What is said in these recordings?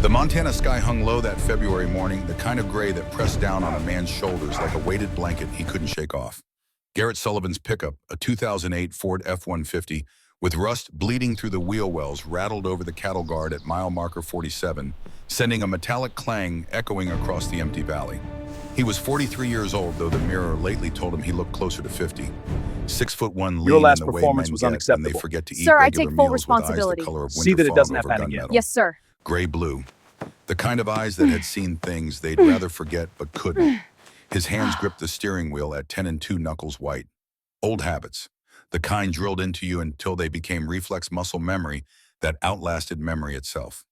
The Montana sky hung low that February morning, the kind of gray that pressed down on a man's shoulders like a weighted blanket he couldn't shake off. Garrett Sullivan's pickup, a 2008 Ford F-150, with rust bleeding through the wheel wells, rattled over the cattle guard at mile marker 47, sending a metallic clang echoing across the empty valley. He was 43 years old, though the Mirror lately told him he looked closer to 50. 6'1", Your lean last in the way performance men was get when they unacceptable. forget to eat Sir, I regular take full meals with eyes the responsibility. color of See winter that it doesn't fog over happen again. gunmetal. Yes, sir. Gray-blue. The kind of eyes that had seen things they'd rather forget but couldn't. His hands gripped the steering wheel at 10 and 2 knuckles white. Old habits. The kind drilled into you until they became reflex muscle memory that outlasted memory itself.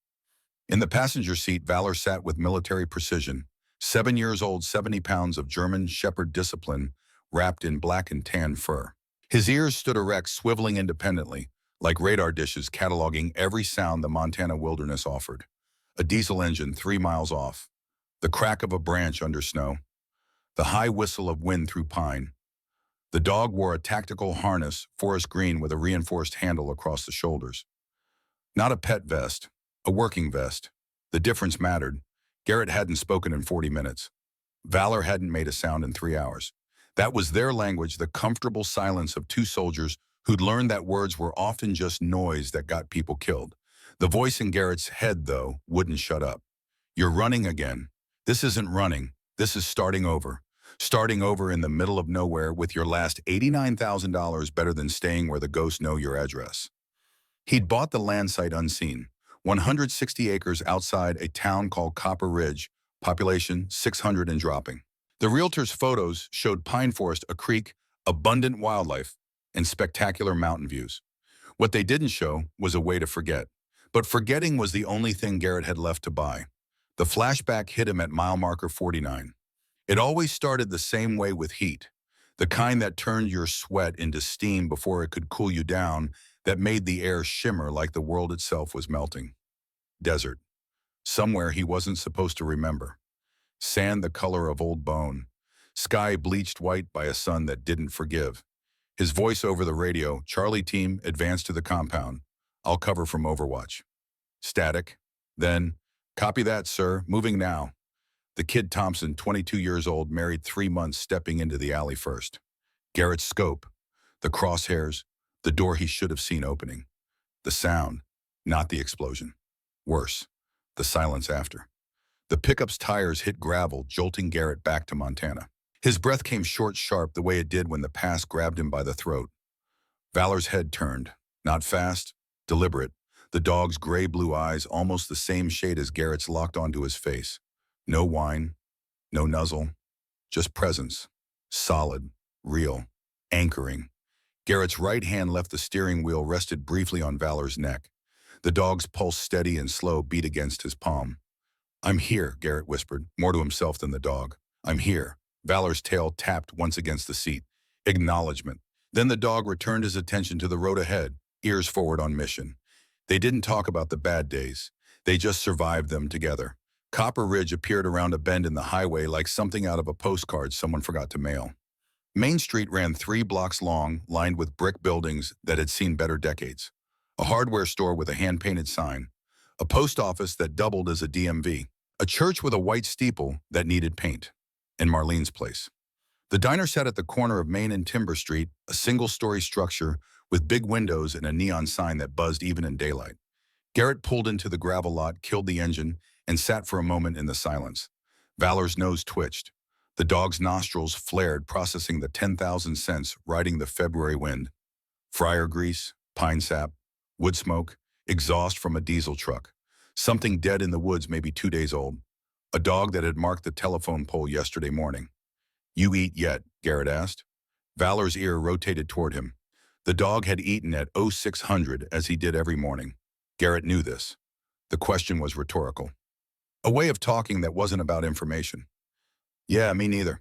In the passenger seat, Valor sat with military precision. 7 years old, 70 pounds of German Shepherd discipline, wrapped in black and tan fur. His ears stood erect, swiveling independently, like radar dishes cataloging every sound the Montana wilderness offered. A diesel engine 3 miles off. The crack of a branch under snow. The high whistle of wind through pine. The dog wore a tactical harness, forest green with a reinforced handle across the shoulders. Not a pet vest, a working vest. The difference mattered. Garrett hadn't spoken in 40 minutes. Valor hadn't made a sound in 3 hours. That was their language, the comfortable silence of two soldiers who'd learned that words were often just noise that got people killed. The voice in Garrett's head, though, wouldn't shut up. You're running again. This isn't running. This is starting over. Starting over in the middle of nowhere with your last $89,000 better than staying where the ghosts know your address. He'd bought the land site unseen, 160 acres outside a town called Copper Ridge, population 600 and dropping. The realtor's photos showed pine forest, a creek, abundant wildlife, and spectacular mountain views. What they didn't show was a way to forget. But forgetting was the only thing Garrett had left to buy. The flashback hit him at mile marker 49. It always started the same way, with heat, the kind that turned your sweat into steam before it could cool you down, that made the air shimmer like the world itself was melting. Desert. Somewhere he wasn't supposed to remember. Sand the color of old bone. Sky bleached white by a sun that didn't forgive. His voice over the radio, "Charlie team, advance to the compound. I'll cover from Overwatch." Static. Then, "Copy that, sir. Moving now." The kid Thompson, 22 years old, married 3 months, stepping into the alley first. Garrett's scope. The crosshairs. The door he should have seen opening. The sound, not the explosion. Worse, the silence after. The pickup's tires hit gravel, jolting Garrett back to Montana. His breath came short, sharp, the way it did when the past grabbed him by the throat. Valor's head turned. Not fast, deliberate. The dog's gray-blue eyes, almost the same shade as Garrett's, locked onto his face. No whine, no nuzzle, just presence. Solid, real, anchoring. Garrett's right hand left the steering wheel, rested briefly on Valor's neck. The dog's pulse, steady and slow, beat against his palm. "I'm here," Garrett whispered, more to himself than the dog. "I'm here." Valor's tail tapped once against the seat. Acknowledgement. Then the dog returned his attention to the road ahead, ears forward on mission. They didn't talk about the bad days. They just survived them together. Copper Ridge appeared around a bend in the highway like something out of a postcard someone forgot to mail. Main Street ran 3 blocks long, lined with brick buildings that had seen better decades. A hardware store with a hand-painted sign. A post office that doubled as a DMV. A church with a white steeple that needed paint. And Marlene's place. The diner sat at the corner of Main and Timber Street, a single-story structure with big windows and a neon sign that buzzed even in daylight. Garrett pulled into the gravel lot, killed the engine, and sat for a moment in the silence. Valor's nose twitched. The dog's nostrils flared, processing the 10,000 scents riding the February wind. Fryer grease, pine sap, wood smoke, exhaust from a diesel truck. Something dead in the woods, maybe 2 days old. A dog that had marked the telephone pole yesterday morning. "You eat yet?" Garrett asked. Valor's ear rotated toward him. The dog had eaten at 0600 as he did every morning. Garrett knew this. The question was rhetorical. A way of talking that wasn't about information. "Yeah, me neither."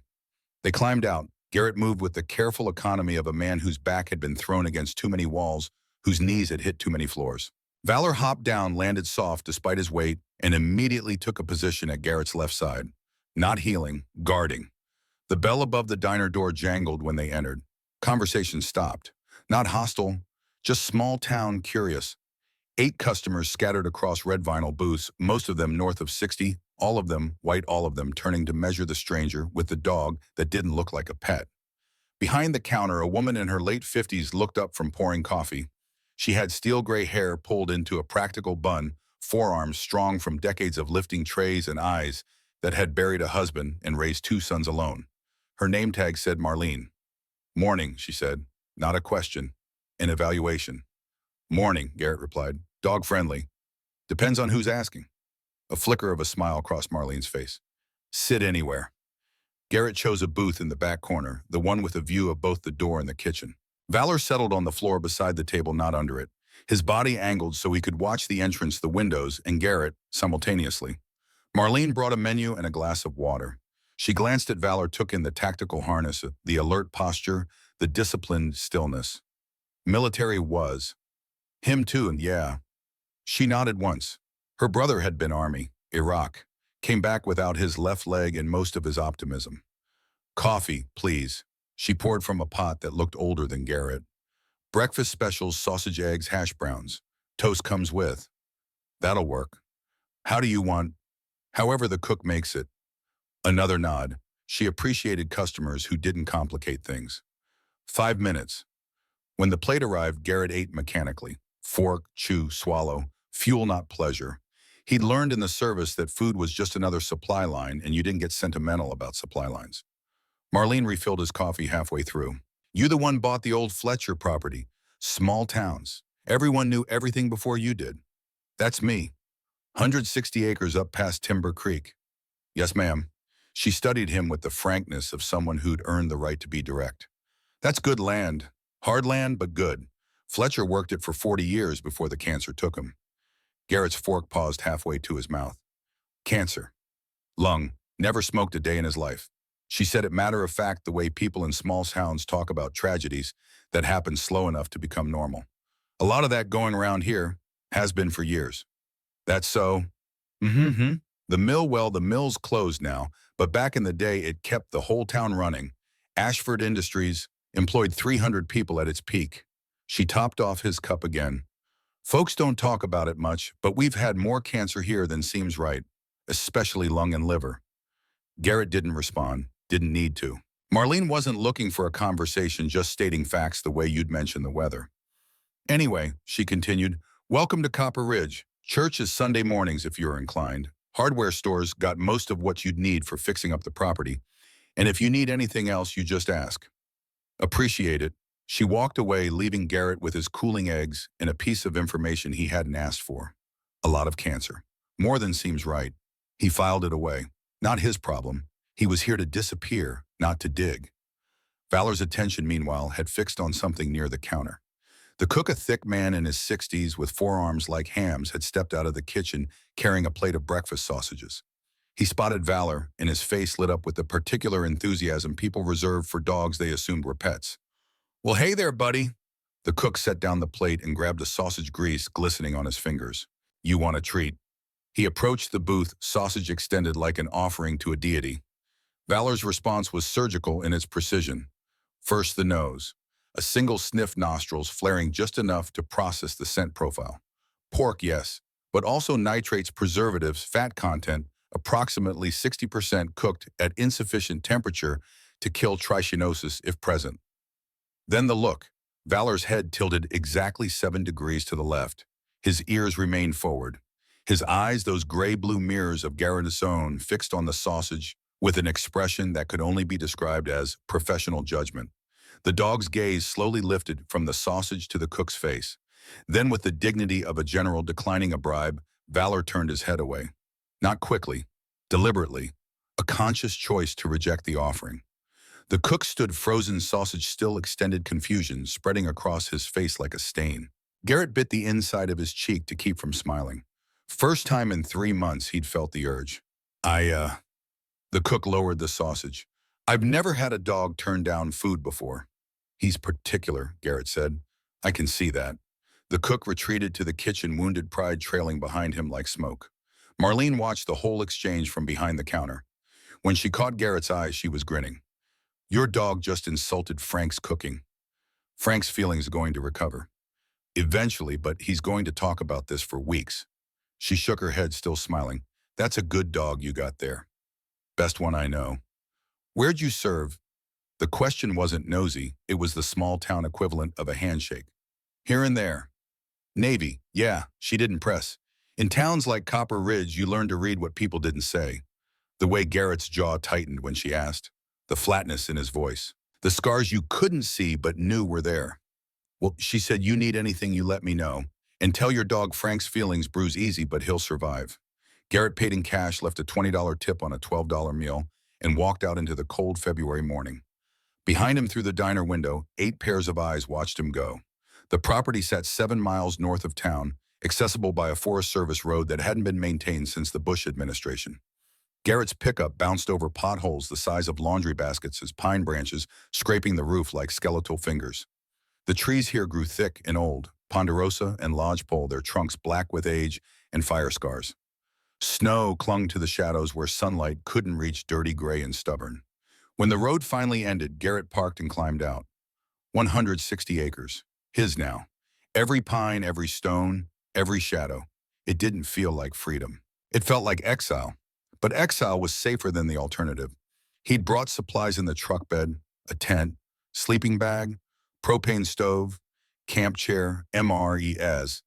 They climbed out. Garrett moved with the careful economy of a man whose back had been thrown against too many walls, whose knees had hit too many floors. Valor hopped down, landed soft despite his weight, and immediately took a position at Garrett's left side. Not healing, guarding. The bell above the diner door jangled when they entered. Conversation stopped. Not hostile, just small town curious. 8 customers scattered across red vinyl booths, most of them north of 60, all of them, white all of them, turning to measure the stranger with the dog that didn't look like a pet. Behind the counter, a woman in her late 50s looked up from pouring coffee. She had steel gray hair pulled into a practical bun, forearms strong from decades of lifting trays, and eyes that had buried a husband and raised 2 sons alone. Her name tag said Marlene. "Morning," she said. Not a question. An evaluation. "Morning," Garrett replied. "Dog friendly. Depends on who's asking." A flicker of a smile crossed Marlene's face. "Sit anywhere." Garrett chose a booth in the back corner, the one with a view of both the door and the kitchen. Valor settled on the floor beside the table, not under it. His body angled so he could watch the entrance, the windows, and Garrett simultaneously. Marlene brought a menu and a glass of water. She glanced at Valor, took in the tactical harness, the alert posture, the disciplined stillness. Military was. Him too, and yeah. She nodded once. Her brother had been Army, Iraq. Came back without his left leg and most of his optimism. "Coffee, please." She poured from a pot that looked older than Garrett. "Breakfast specials, sausage, eggs, hash browns. Toast comes with." "That'll work." "How do you want?" "However the cook makes it." Another nod. She appreciated customers who didn't complicate things. 5 minutes. When the plate arrived, Garrett ate mechanically. Fork, chew, swallow. Fuel, not pleasure. He'd learned in the service that food was just another supply line, and you didn't get sentimental about supply lines. Marlene refilled his coffee halfway through. "You the one bought the old Fletcher property. Small towns. Everyone knew everything before you did." "That's me. 160 acres up past Timber Creek." "Yes, ma'am." She studied him with the frankness of someone who'd earned the right to be direct. "That's good land. Hard land, but good. Fletcher worked it for 40 years before the cancer took him." Garrett's fork paused halfway to his mouth. "Cancer. Lung. Never smoked a day in his life." She said it matter of fact, the way people in small towns talk about tragedies that happen slow enough to become normal. "A lot of that going around here. Has been for years." "That's so?" "Mm-hmm. The mill, well, the mill's closed now, but back in the day it kept the whole town running. Ashford Industries employed 300 people at its peak." She topped off his cup again. "Folks don't talk about it much, but we've had more cancer here than seems right, especially lung and liver." Garrett didn't respond, didn't need to. Marlene wasn't looking for a conversation, just stating facts the way you'd mention the weather. "Anyway," she continued, "welcome to Copper Ridge. Church is Sunday mornings if you're inclined. Hardware stores got most of what you'd need for fixing up the property, and if you need anything else, you just ask." "Appreciate it." She walked away, leaving Garrett with his cooling eggs and a piece of information he hadn't asked for. A lot of cancer. More than seems right. He filed it away. Not his problem. He was here to disappear, not to dig. Valor's attention, meanwhile, had fixed on something near the counter. The cook, a thick man in his 60s with forearms like hams, had stepped out of the kitchen carrying a plate of breakfast sausages. He spotted Valor, and his face lit up with the particular enthusiasm people reserved for dogs they assumed were pets. "Well, hey there, buddy." The cook set down the plate and grabbed a sausage grease glistening on his fingers. "You want a treat." He approached the booth, sausage extended like an offering to a deity. Valor's response was surgical in its precision. First the nose. A single sniff, nostrils flaring just enough to process the scent profile. Pork, yes, but also nitrates, preservatives, fat content, approximately 60% cooked at insufficient temperature to kill trichinosis if present. Then the look. Valor's head tilted exactly 7 degrees to the left. His ears remained forward. His eyes, those gray-blue mirrors of Garrett's own, fixed on the sausage with an expression that could only be described as professional judgment. The dog's gaze slowly lifted from the sausage to the cook's face. Then, with the dignity of a general declining a bribe, Valor turned his head away. Not quickly, deliberately, a conscious choice to reject the offering. The cook stood frozen, sausage still, extended confusion spreading across his face like a stain. Garrett bit the inside of his cheek to keep from smiling. First time in 3 months he'd felt the urge. The cook lowered the sausage. "I've never had a dog turn down food before." "He's particular," Garrett said. "I can see that." The cook retreated to the kitchen, wounded pride trailing behind him like smoke. Marlene watched the whole exchange from behind the counter. When she caught Garrett's eyes, she was grinning. "Your dog just insulted Frank's cooking." "Frank's feelings going to recover." Eventually, but he's going to talk about this for weeks. She shook her head, still smiling. That's a good dog you got there. Best one I know. Where'd you serve? The question wasn't nosy, it was the small town equivalent of a handshake. Here and there. Navy, yeah, she didn't press. In towns like Copper Ridge, you learn to read what people didn't say. The way Garrett's jaw tightened when she asked. The flatness in his voice. The scars you couldn't see but knew were there. Well, she said, you need anything, you let me know. And tell your dog Frank's feelings bruise easy, but he'll survive. Garrett paid in cash, left a $20 tip on a $12 meal, and walked out into the cold February morning. Behind him through the diner window, 8 pairs of eyes watched him go. The property sat 7 miles north of town, accessible by a Forest Service road that hadn't been maintained since the Bush administration. Garrett's pickup bounced over potholes the size of laundry baskets as pine branches scraping the roof like skeletal fingers. The trees here grew thick and old, ponderosa and lodgepole, their trunks black with age and fire scars. Snow clung to the shadows where sunlight couldn't reach, dirty gray and stubborn. When the road finally ended, Garrett parked and climbed out. 160 acres. His now. Every pine, every stone, every shadow. It didn't feel like freedom. It felt like exile. But exile was safer than the alternative. He'd brought supplies in the truck bed, a tent, sleeping bag, propane stove, camp chair, MREs.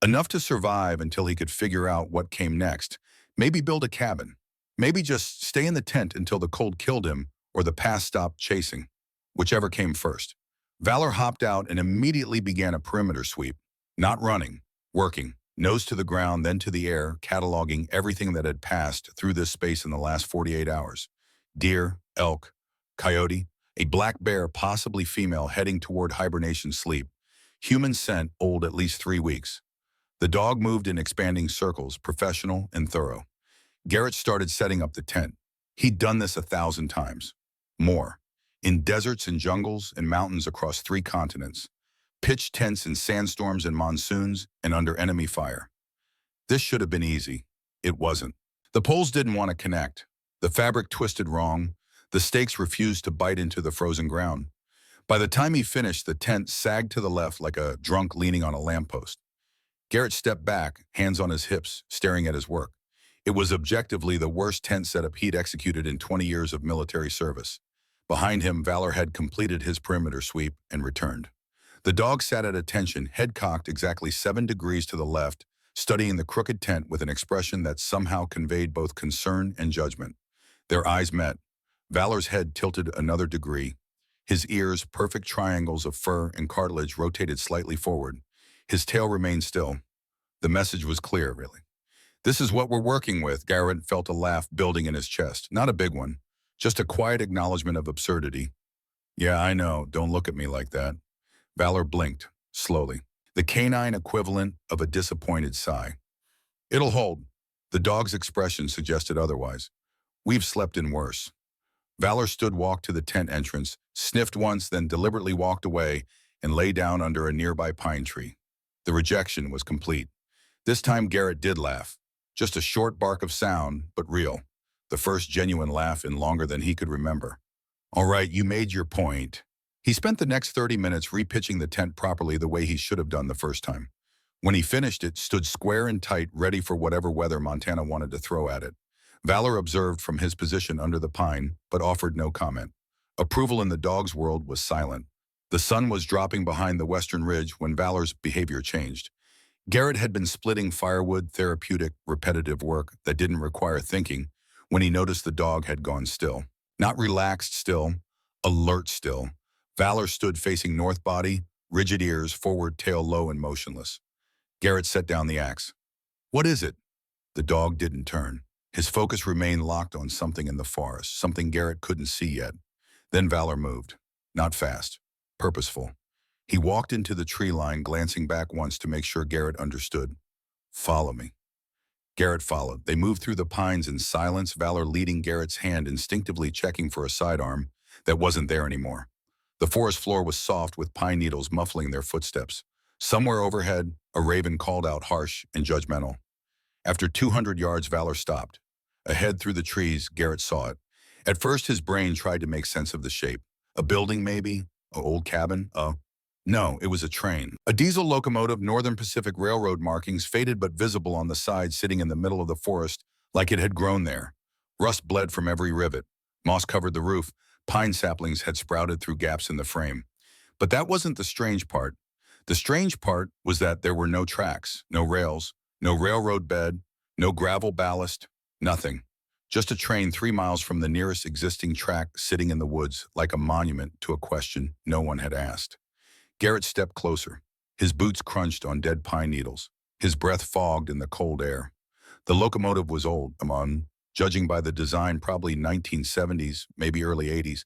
Enough to survive until he could figure out what came next. Maybe build a cabin. Maybe just stay in the tent until the cold killed him or the past stopped chasing. Whichever came first. Valor hopped out and immediately began a perimeter sweep. Not running, working, nose to the ground, then to the air, cataloging everything that had passed through this space in the last 48 hours. Deer, elk, coyote, a black bear, possibly female, heading toward hibernation sleep. Human scent, old at least 3 weeks. The dog moved in expanding circles, professional and thorough. Garrett started setting up the tent. He'd done this 1,000 times. More. In deserts and jungles and mountains across 3 continents. Pitched tents in sandstorms and monsoons and under enemy fire. This should have been easy. It wasn't. The poles didn't want to connect. The fabric twisted wrong. The stakes refused to bite into the frozen ground. By the time he finished, the tent sagged to the left like a drunk leaning on a lamppost. Garrett stepped back, hands on his hips, staring at his work. It was objectively the worst tent setup he'd executed in 20 years of military service. Behind him, Valor had completed his perimeter sweep and returned. The dog sat at attention, head cocked exactly 7 degrees to the left, studying the crooked tent with an expression that somehow conveyed both concern and judgment. Their eyes met. Valor's head tilted another degree. His ears, perfect triangles of fur and cartilage, rotated slightly forward. His tail remained still. The message was clear, really. This is what we're working with. Garrett felt a laugh building in his chest. Not a big one, just a quiet acknowledgement of absurdity. Yeah, I know. Don't look at me like that. Valor blinked, slowly. The canine equivalent of a disappointed sigh. It'll hold. The dog's expression suggested otherwise. We've slept in worse. Valor walked to the tent entrance, sniffed once, then deliberately walked away and lay down under a nearby pine tree. The rejection was complete. This time Garrett did laugh. Just a short bark of sound, but real. The first genuine laugh in longer than he could remember. All right, you made your point. He spent the next 30 minutes repitching the tent properly the way he should have done the first time. When he finished, it stood square and tight, ready for whatever weather Montana wanted to throw at it. Valor observed from his position under the pine, but offered no comment. Approval in the dog's world was silent. The sun was dropping behind the western ridge when Valor's behavior changed. Garrett had been splitting firewood, therapeutic, repetitive work that didn't require thinking, when he noticed the dog had gone still. Not relaxed still, alert still. Valor stood facing north body, rigid ears, forward tail low and motionless. Garrett set down the axe. What is it? The dog didn't turn. His focus remained locked on something in the forest, something Garrett couldn't see yet. Then Valor moved. Not fast. Purposeful. He walked into the tree line, glancing back once to make sure Garrett understood. Follow me. Garrett followed. They moved through the pines in silence, Valor leading Garrett's hand, instinctively checking for a sidearm that wasn't there anymore. The forest floor was soft with pine needles muffling their footsteps. Somewhere overhead, a raven called out, harsh and judgmental. After 200 yards, Valor stopped. Ahead through the trees, Garrett saw it. At first, his brain tried to make sense of the shape. A building, maybe? An old cabin? No, it was a train. A diesel locomotive, Northern Pacific Railroad markings faded but visible on the side, sitting in the middle of the forest like it had grown there. Rust bled from every rivet. Moss covered the roof. Pine saplings had sprouted through gaps in the frame. But that wasn't the strange part. The strange part was that there were no tracks, no rails, no railroad bed, no gravel ballast, nothing. Just a train 3 miles from the nearest existing track sitting in the woods like a monument to a question no one had asked. Garrett stepped closer. His boots crunched on dead pine needles. His breath fogged in the cold air. The locomotive was old, judging by the design, probably 1970s, maybe early 80s,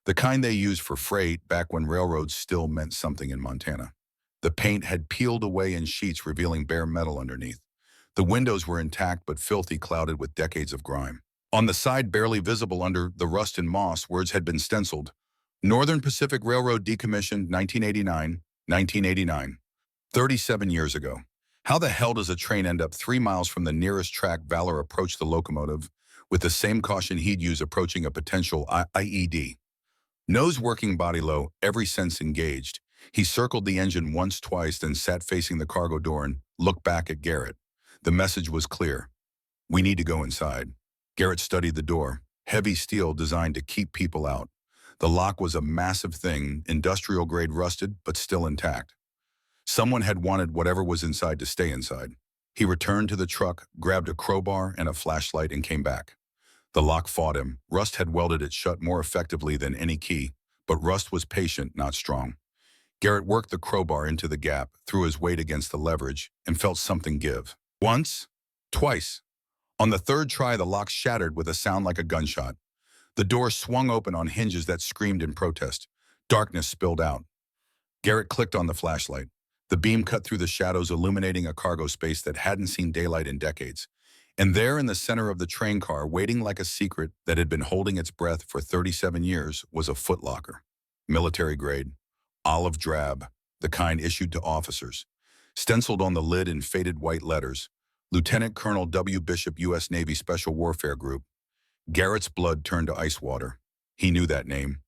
the kind they used for freight back when railroads still meant something in Montana. The paint had peeled away in sheets, revealing bare metal underneath. The windows were intact but filthy, clouded with decades of grime. On the side, barely visible under the rust and moss, words had been stenciled. Northern Pacific Railroad decommissioned 1989, 1989. 37 years ago. How the hell does a train end up 3 miles from the nearest track? Valor approached the locomotive with the same caution he'd use approaching a potential IED. Nose working, body low, every sense engaged. He circled the engine once, twice, then sat facing the cargo door and looked back at Garrett. The message was clear. We need to go inside. Garrett studied the door, heavy steel designed to keep people out. The lock was a massive thing, industrial grade, rusted, but still intact. Someone had wanted whatever was inside to stay inside. He returned to the truck, grabbed a crowbar and a flashlight, and came back. The lock fought him. Rust had welded it shut more effectively than any key, but Rust was patient, not strong. Garrett worked the crowbar into the gap, threw his weight against the leverage, and felt something give. Once, twice. On the third try, the lock shattered with a sound like a gunshot. The door swung open on hinges that screamed in protest. Darkness spilled out. Garrett clicked on the flashlight. The beam cut through the shadows, illuminating a cargo space that hadn't seen daylight in decades. And there in the center of the train car, waiting like a secret that had been holding its breath for 37 years, was a footlocker. Military grade, olive drab, the kind issued to officers. Stenciled on the lid in faded white letters, Lieutenant Colonel W. Bishop, U.S. Navy Special Warfare Group. Garrett's blood turned to ice water. He knew that name.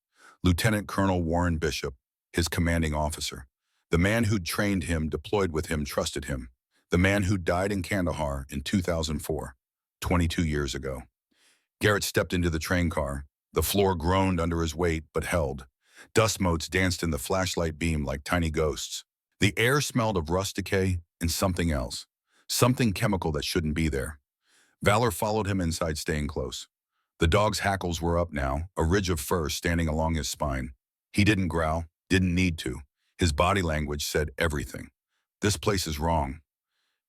Lieutenant Colonel Warren Bishop, his commanding officer. The man who'd trained him, deployed with him, trusted him. The man who died in Kandahar in 2004, 22 years ago. Garrett stepped into the train car. The floor groaned under his weight, but held. Dust motes danced in the flashlight beam like tiny ghosts. The air smelled of rust, decay, and something else. Something chemical that shouldn't be there. Valor followed him inside, staying close. The dog's hackles were up now, a ridge of fur standing along his spine. He didn't growl, didn't need to. His body language said everything. This place is wrong.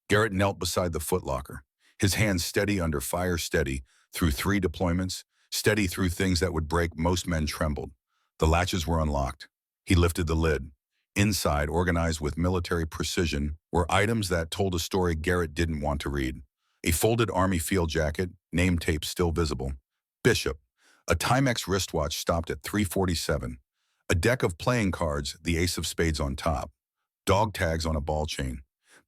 Garrett knelt beside the footlocker, his hands steady under fire, steady through 3 deployments, steady through things that would break. Most men trembled. The latches were unlocked. He lifted the lid. Inside, organized with military precision, were items that told a story Garrett didn't want to read. A folded Army field jacket, name tape still visible. Bishop. A Timex wristwatch stopped at 347. A deck of playing cards, the ace of spades on top. Dog tags on a ball chain.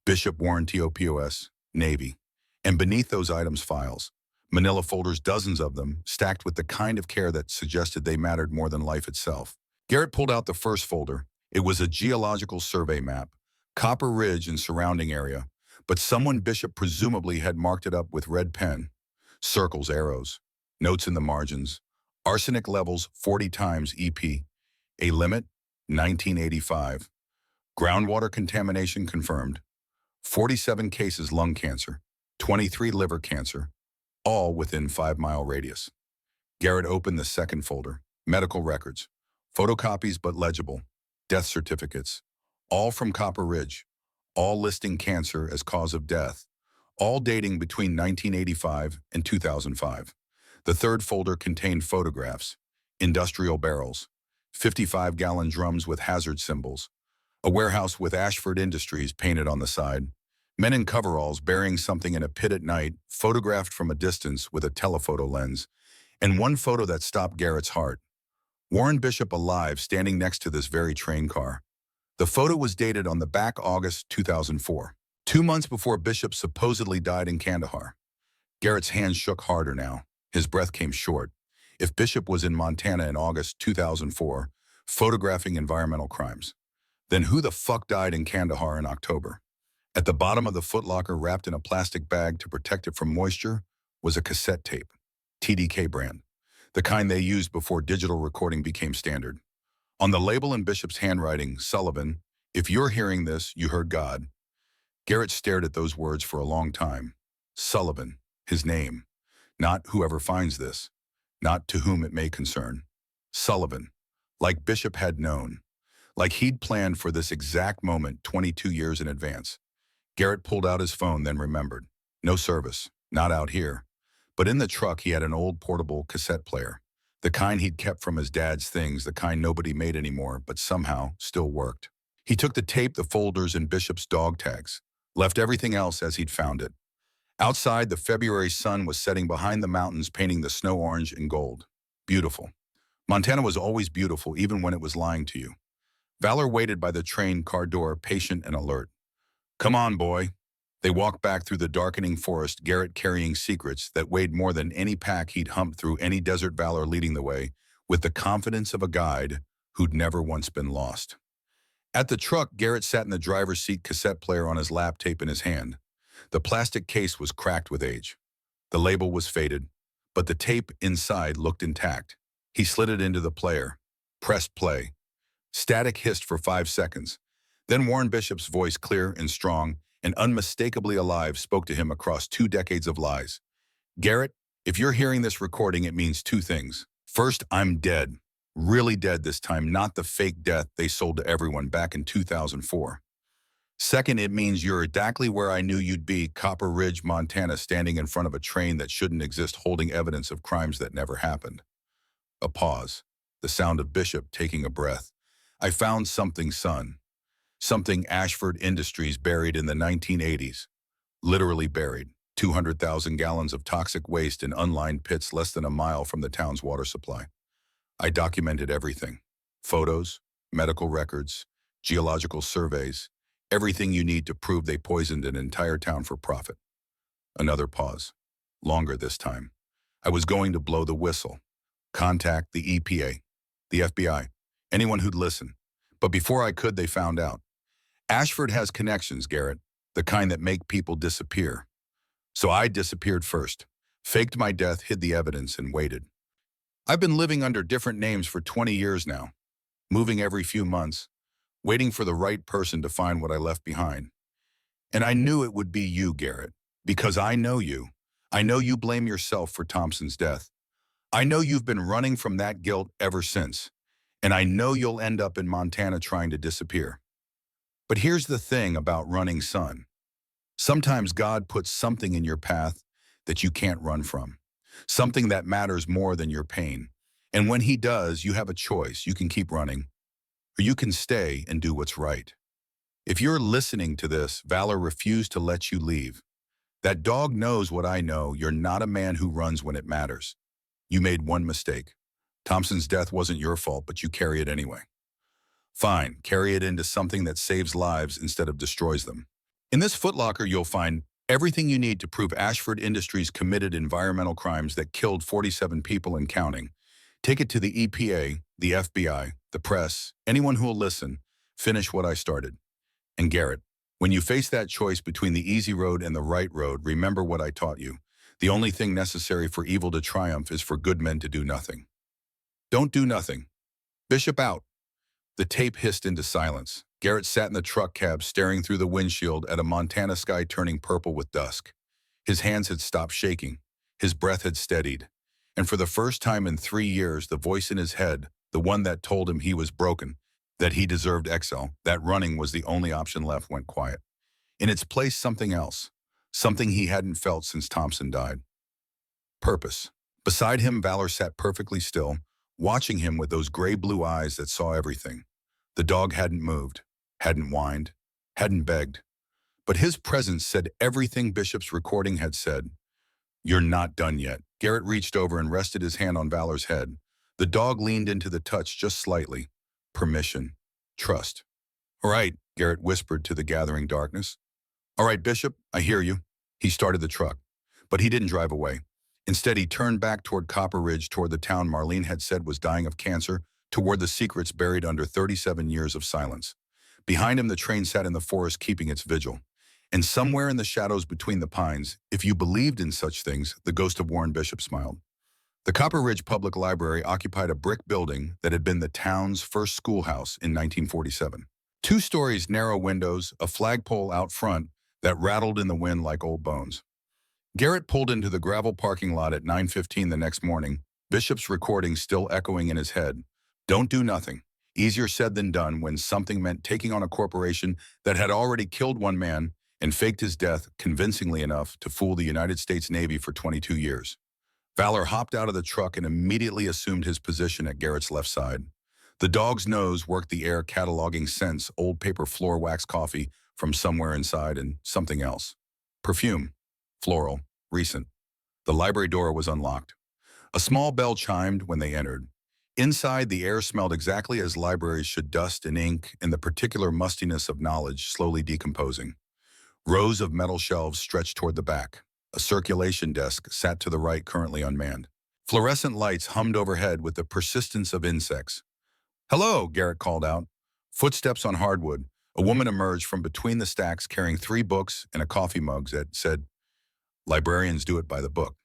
Bishop warranty OPOS, Navy. And beneath those items, files. Manila folders, dozens of them, stacked with the kind of care that suggested they mattered more than life itself. Garrett pulled out the first folder. It was a geological survey map. Copper Ridge and surrounding area. But someone Bishop presumably had marked it up with red pen. Circles, arrows. Notes in the margins. Arsenic levels 40 times EP. A limit, 1985. Groundwater contamination confirmed. 47 cases lung cancer, 23 liver cancer, all within 5-mile radius. Garrett opened the second folder. Medical records. Photocopies but legible. Death certificates. All from Copper Ridge. All listing cancer as cause of death. All dating between 1985 and 2005. The third folder contained photographs. Industrial barrels. 55-gallon drums with hazard symbols. A warehouse with Ashford Industries painted on the side. Men in coveralls burying something in a pit at night, photographed from a distance with a telephoto lens. And one photo that stopped Garrett's heart. Warren Bishop alive, standing next to this very train car. The photo was dated on the back August 2004, 2 months before Bishop supposedly died in Kandahar. Garrett's hands shook harder now. His breath came short. If Bishop was in Montana in August 2004, photographing environmental crimes, Then who the fuck died in Kandahar in October? At the bottom of the footlocker, wrapped in a plastic bag to protect it from moisture, was a cassette tape, TDK brand, the kind they used before digital recording became standard. On the label in Bishop's handwriting, Sullivan, if you're hearing this, you heard God. Garrett stared at those words for a long time. Sullivan, his name. Not whoever finds this. Not to whom it may concern. Sullivan, like Bishop had known. Like he'd planned for this exact moment 22 years in advance. Garrett pulled out his phone, then remembered. No service, not out here. But in the truck, he had an old portable cassette player. The kind he'd kept from his dad's things, the kind nobody made anymore, but somehow still worked. He took the tape, the folders, and Bishop's dog tags. Left everything else as he'd found it. Outside, the February sun was setting behind the mountains, painting the snow orange and gold. Beautiful. Montana was always beautiful, even when it was lying to you. Valor waited by the train car door, patient and alert. Come on, boy. They walked back through the darkening forest, Garrett carrying secrets that weighed more than any pack he'd humped through any desert. Valor leading the way, with the confidence of a guide who'd never once been lost. At the truck, Garrett sat in the driver's seat, cassette player on his lap, tape in his hand. The plastic case was cracked with age. The label was faded, but the tape inside looked intact. He slid it into the player, pressed play. Static hissed for 5 seconds. Then Warren Bishop's voice, clear and strong and unmistakably alive, spoke to him across 2 decades of lies. Garrett, if you're hearing this recording, it means 2 things. First, I'm dead. Really dead this time, not the fake death they sold to everyone back in 2004. Second, it means you're exactly where I knew you'd be, Copper Ridge, Montana, standing in front of a train that shouldn't exist, holding evidence of crimes that never happened. A pause. The sound of Bishop taking a breath. I found something, son. Something Ashford Industries buried in the 1980s. Literally buried. 200,000 gallons of toxic waste in unlined pits less than a mile from the town's water supply. I documented everything. Photos, medical records, geological surveys, everything you need to prove they poisoned an entire town for profit. Another pause. Longer this time. I was going to blow the whistle. Contact the EPA, the FBI, anyone who'd listen. But before I could, they found out. Ashford has connections, Garrett, the kind that make people disappear. So I disappeared first, faked my death, hid the evidence, and waited. I've been living under different names for 20 years now, moving every few months, waiting for the right person to find what I left behind. And I knew it would be you, Garrett, because I know you. I know you blame yourself for Thompson's death. I know you've been running from that guilt ever since, and I know you'll end up in Montana trying to disappear. But here's the thing about running, son. Sometimes God puts something in your path that you can't run from, something that matters more than your pain. And when he does, you have a choice. You can keep running, or you can stay and do what's right. If you're listening to this, Valor refused to let you leave. That dog knows what I know. You're not a man who runs when it matters. You made one mistake. Thompson's death wasn't your fault, but you carry it anyway. Fine, carry it into something that saves lives instead of destroys them. In this footlocker, you'll find everything you need to prove Ashford Industries committed environmental crimes that killed 47 people and counting. Take it to the EPA, the FBI, the press, anyone who will listen. Finish what I started. And Garrett, when you face that choice between the easy road and the right road, remember what I taught you. The only thing necessary for evil to triumph is for good men to do nothing. Don't do nothing. Bishop out. The tape hissed into silence. Garrett sat in the truck cab, staring through the windshield at a Montana sky turning purple with dusk. His hands had stopped shaking. His breath had steadied. And for the first time in 3 years, the voice in his head, the one that told him he was broken, that he deserved exile, that running was the only option left, went quiet. In its place, something else. Something he hadn't felt since Thompson died. Purpose. Beside him, Valor sat perfectly still, watching him with those gray-blue eyes that saw everything. The dog hadn't moved, hadn't whined, hadn't begged. But his presence said everything Bishop's recording had said. You're not done yet. Garrett reached over and rested his hand on Valor's head. The dog leaned into the touch just slightly. Permission. Trust. All right, Garrett whispered to the gathering darkness. All right, Bishop, I hear you. He started the truck, but he didn't drive away. Instead, he turned back toward Copper Ridge, toward the town Marlene had said was dying of cancer, toward the secrets buried under 37 years of silence. Behind him, the train sat in the forest keeping its vigil. And somewhere in the shadows between the pines, if you believed in such things, the ghost of Warren Bishop smiled. The Copper Ridge Public Library occupied a brick building that had been the town's first schoolhouse in 1947. 2 stories, narrow windows, a flagpole out front that rattled in the wind like old bones. Garrett pulled into the gravel parking lot at 9:15 the next morning, Bishop's recording still echoing in his head. Don't do nothing. Easier said than done when something meant taking on a corporation that had already killed one man and faked his death convincingly enough to fool the United States Navy for 22 years. Valor hopped out of the truck and immediately assumed his position at Garrett's left side. The dog's nose worked the air cataloging scents, old paper floor wax coffee from somewhere inside and something else. Perfume. Floral. Recent. The library door was unlocked. A small bell chimed when they entered. Inside, the air smelled exactly as libraries should, dust and ink and the particular mustiness of knowledge slowly decomposing. Rows of metal shelves stretched toward the back. A circulation desk sat to the right, currently unmanned. Fluorescent lights hummed overhead with the persistence of insects. "Hello," Garrett called out. Footsteps on hardwood. A woman emerged from between the stacks carrying 3 books and a coffee mug that said, "Librarians do it by the book."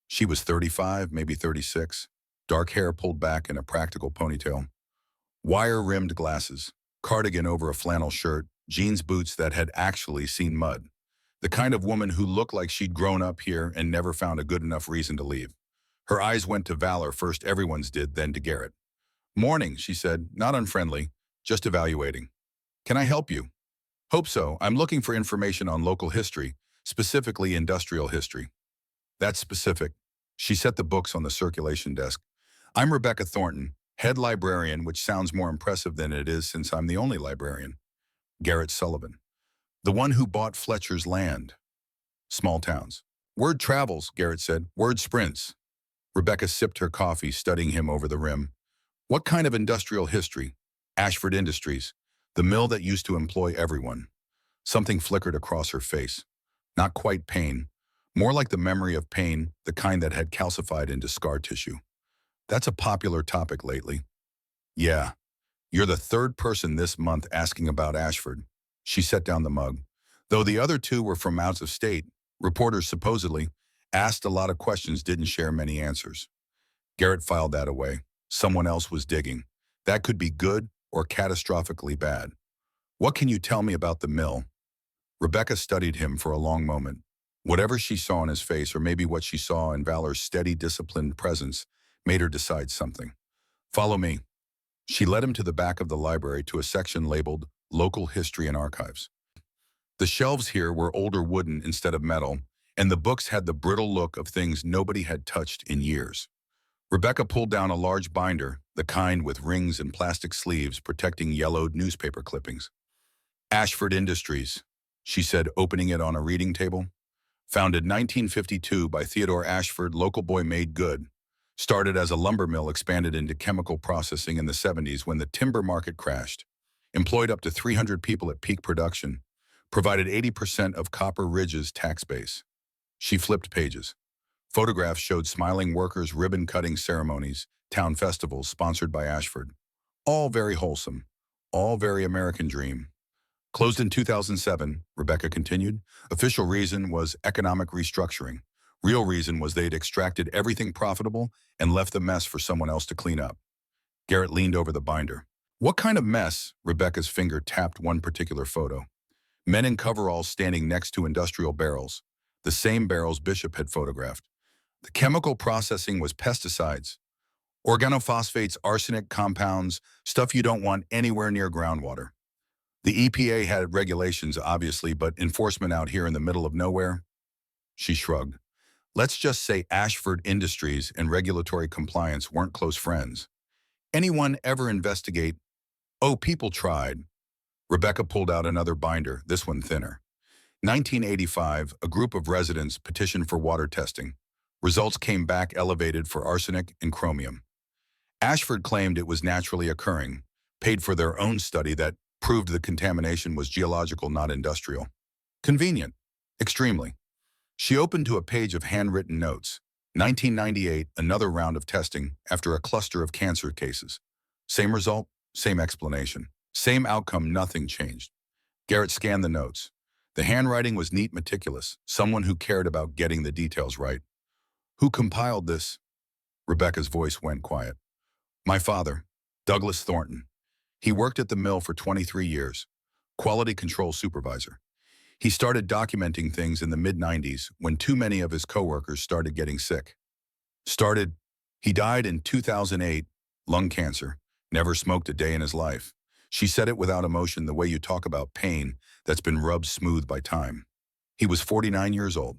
She was 35, maybe 36. Dark hair pulled back in a practical ponytail. Wire-rimmed glasses. Cardigan over a flannel shirt. Jeans boots that had actually seen mud. The kind of woman who looked like she'd grown up here and never found a good enough reason to leave. Her eyes went to Valor first, everyone's did, then to Garrett. "Morning," she said, not unfriendly, just evaluating. "Can I help you?" "Hope so. I'm looking for information on local history, specifically industrial history." "That's specific." She set the books on the circulation desk. "I'm Rebecca Thornton, head librarian, which sounds more impressive than it is since I'm the only librarian." Garrett Sullivan. "The one who bought Fletcher's land." "Small towns." "Word travels," Garrett said. "Word sprints." Rebecca sipped her coffee, studying him over the rim. "What kind of industrial history?" "Ashford Industries, the mill that used to employ everyone." Something flickered across her face. Not quite pain. More like the memory of pain, the kind that had calcified into scar tissue. "That's a popular topic lately." "Yeah. You're the 3rd person this month asking about Ashford." She set down the mug. Though the other 2 were from out of state, reporters supposedly asked a lot of questions, didn't share many answers. Garrett filed that away. Someone else was digging. That could be good or catastrophically bad. "What can you tell me about the mill?" Rebecca studied him for a long moment. Whatever she saw in his face, or maybe what she saw in Valor's steady, disciplined presence, made her decide something. "Follow me." She led him to the back of the library to a section labeled Local History and Archives. The shelves here were older wooden instead of metal, and the books had the brittle look of things nobody had touched in years. Rebecca pulled down a large binder, the kind with rings and plastic sleeves protecting yellowed newspaper clippings. "Ashford Industries," she said, opening it on a reading table. "Founded 1952 by Theodore Ashford, local boy made good. Started as a lumber mill, expanded into chemical processing in the 70s when the timber market crashed. Employed up to 300 people at peak production. Provided 80% of Copper Ridge's tax base." She flipped pages. Photographs showed smiling workers, ribbon-cutting ceremonies, town festivals sponsored by Ashford. All very wholesome. All very American dream. "Closed in 2007, Rebecca continued. "Official reason was economic restructuring. Real reason was they'd extracted everything profitable and left the mess for someone else to clean up." Garrett leaned over the binder. "What kind of mess?" Rebecca's finger tapped one particular photo. Men in coveralls standing next to industrial barrels, the same barrels Bishop had photographed. The chemical processing was pesticides, organophosphates, arsenic compounds, stuff you don't want anywhere near groundwater. The EPA had regulations, obviously, but enforcement out here in the middle of nowhere? She shrugged. Let's just say Ashford Industries and regulatory compliance weren't close friends. Anyone ever investigate? Oh, people tried. Rebecca pulled out another binder, this one thinner. 1985, a group of residents petitioned for water testing. Results came back elevated for arsenic and chromium. Ashford claimed it was naturally occurring, paid for their own study that proved the contamination was geological, not industrial. Convenient. Extremely. She opened to a page of handwritten notes. 1998, another round of testing after a cluster of cancer cases. Same result, same explanation. Same outcome, nothing changed. Garrett scanned the notes. The handwriting was neat, meticulous, someone who cared about getting the details right. Who compiled this? Rebecca's voice went quiet. My father, Douglas Thornton. He worked at the mill for 23 years, quality control supervisor. He started documenting things in the mid-90s when too many of his coworkers started getting sick. He died in 2008, lung cancer, never smoked a day in his life. She said it without emotion, the way you talk about pain that's been rubbed smooth by time. He was 49 years old.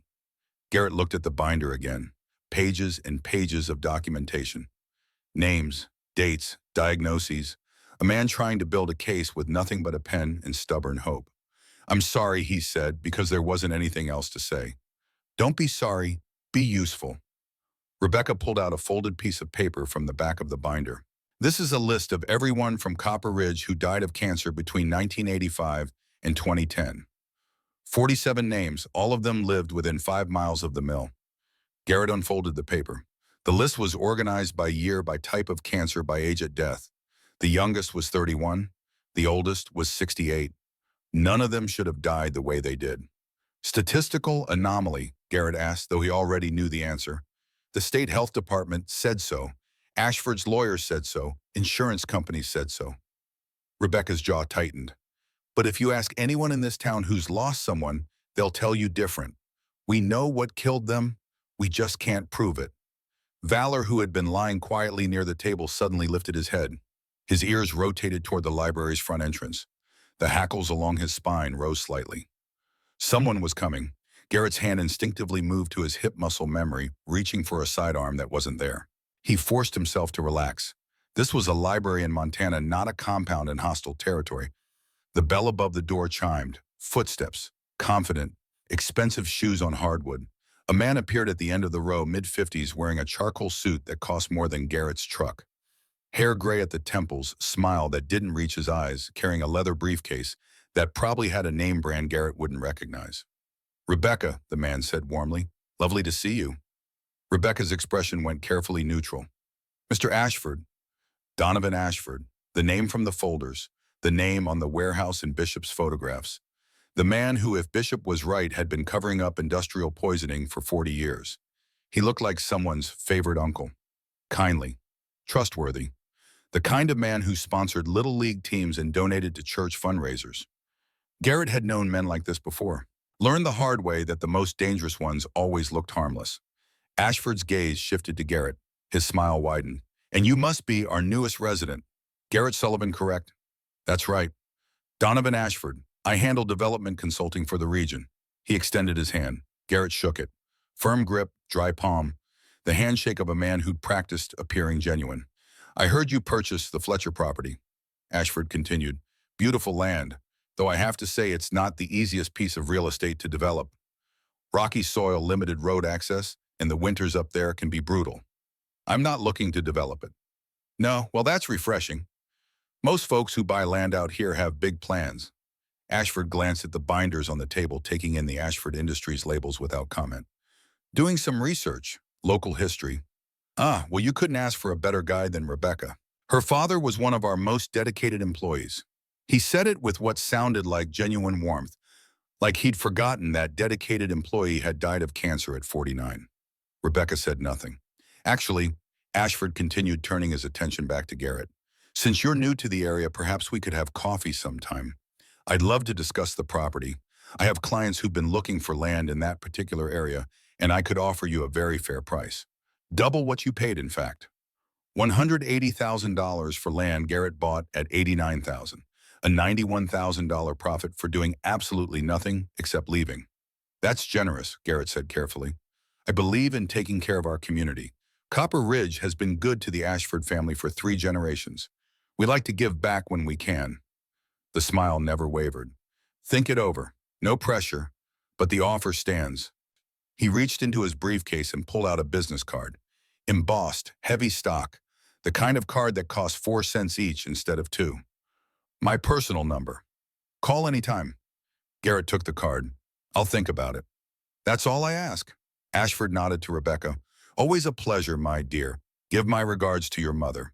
Garrett looked at the binder again. Pages and pages of documentation. Names, dates, diagnoses. A man trying to build a case with nothing but a pen and stubborn hope. I'm sorry, he said, because there wasn't anything else to say. Don't be sorry, be useful. Rebecca pulled out a folded piece of paper from the back of the binder. This is a list of everyone from Copper Ridge who died of cancer between 1985 and 2010. 47 names, all of them lived within 5 miles of the mill. Garrett unfolded the paper. The list was organized by year, by type of cancer, by age at death. The youngest was 31. The oldest was 68. None of them should have died the way they did. Statistical anomaly, Garrett asked, though he already knew the answer. The state health department said so. Ashford's lawyers said so. Insurance companies said so. Rebecca's jaw tightened. But if you ask anyone in this town who's lost someone, they'll tell you different. We know what killed them. We just can't prove it. Valor, who had been lying quietly near the table, suddenly lifted his head. His ears rotated toward the library's front entrance. The hackles along his spine rose slightly. Someone was coming. Garrett's hand instinctively moved to his hip muscle memory, reaching for a sidearm that wasn't there. He forced himself to relax. This was a library in Montana, not a compound in hostile territory. The bell above the door chimed. Footsteps. Confident. Expensive shoes on hardwood. A man appeared at the end of the row, mid-50s, wearing a charcoal suit that cost more than Garrett's truck. Hair gray at the temples, smile that didn't reach his eyes, carrying a leather briefcase that probably had a name brand Garrett wouldn't recognize. Rebecca, the man said warmly. Lovely to see you. Rebecca's expression went carefully neutral. Mr. Ashford. Donovan Ashford. The name from the folders. The name on the warehouse and Bishop's photographs. The man who, if Bishop was right, had been covering up industrial poisoning for 40 years. He looked like someone's favorite uncle. Kindly. Trustworthy. The kind of man who sponsored little league teams and donated to church fundraisers. Garrett had known men like this before. Learned the hard way that the most dangerous ones always looked harmless. Ashford's gaze shifted to Garrett. His smile widened. And you must be our newest resident. Garrett Sullivan, correct? That's right. Donovan Ashford. I handle development consulting for the region. He extended his hand. Garrett shook it. Firm grip, dry palm. The handshake of a man who'd practiced appearing genuine. I heard you purchased the Fletcher property. Ashford continued. Beautiful land, though I have to say it's not the easiest piece of real estate to develop. Rocky soil, limited road access, and the winters up there can be brutal. I'm not looking to develop it. No, well, that's refreshing. Most folks who buy land out here have big plans. Ashford glanced at the binders on the table, taking in the Ashford Industries labels without comment. Doing some research, local history. Well, you couldn't ask for a better guide than Rebecca. Her father was one of our most dedicated employees. He said it with what sounded like genuine warmth, like he'd forgotten that dedicated employee had died of cancer at 49. Rebecca said nothing. Actually, Ashford continued, turning his attention back to Garrett. Since you're new to the area, perhaps we could have coffee sometime. I'd love to discuss the property. I have clients who've been looking for land in that particular area, and I could offer you a very fair price. Double what you paid, in fact. $180,000 for land Garrett bought at $89,000. A $91,000 profit for doing absolutely nothing except leaving. That's generous, Garrett said carefully. I believe in taking care of our community. Copper Ridge has been good to the Ashford family for 3 generations. We like to give back when we can. The smile never wavered. Think it over. No pressure, but the offer stands. He reached into his briefcase and pulled out a business card. Embossed, heavy stock, the kind of card that costs 4 cents each instead of 2. My personal number. Call anytime. Garrett took the card. I'll think about it. That's all I ask. Ashford nodded to Rebecca. Always a pleasure, my dear. Give my regards to your mother.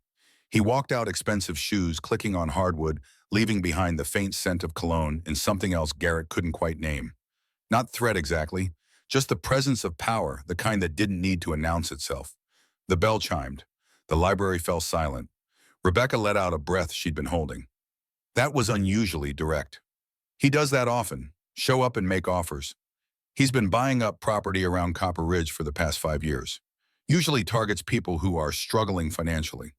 He walked out, expensive shoes clicking on hardwood leaving behind the faint scent of cologne and something else Garrett couldn't quite name. Not threat exactly, just the presence of power, the kind that didn't need to announce itself. The bell chimed. The library fell silent. Rebecca let out a breath she'd been holding. That was unusually direct. He does that often. Show up and make offers. He's been buying up property around Copper Ridge for the past 5 years. Usually targets people who are struggling financially.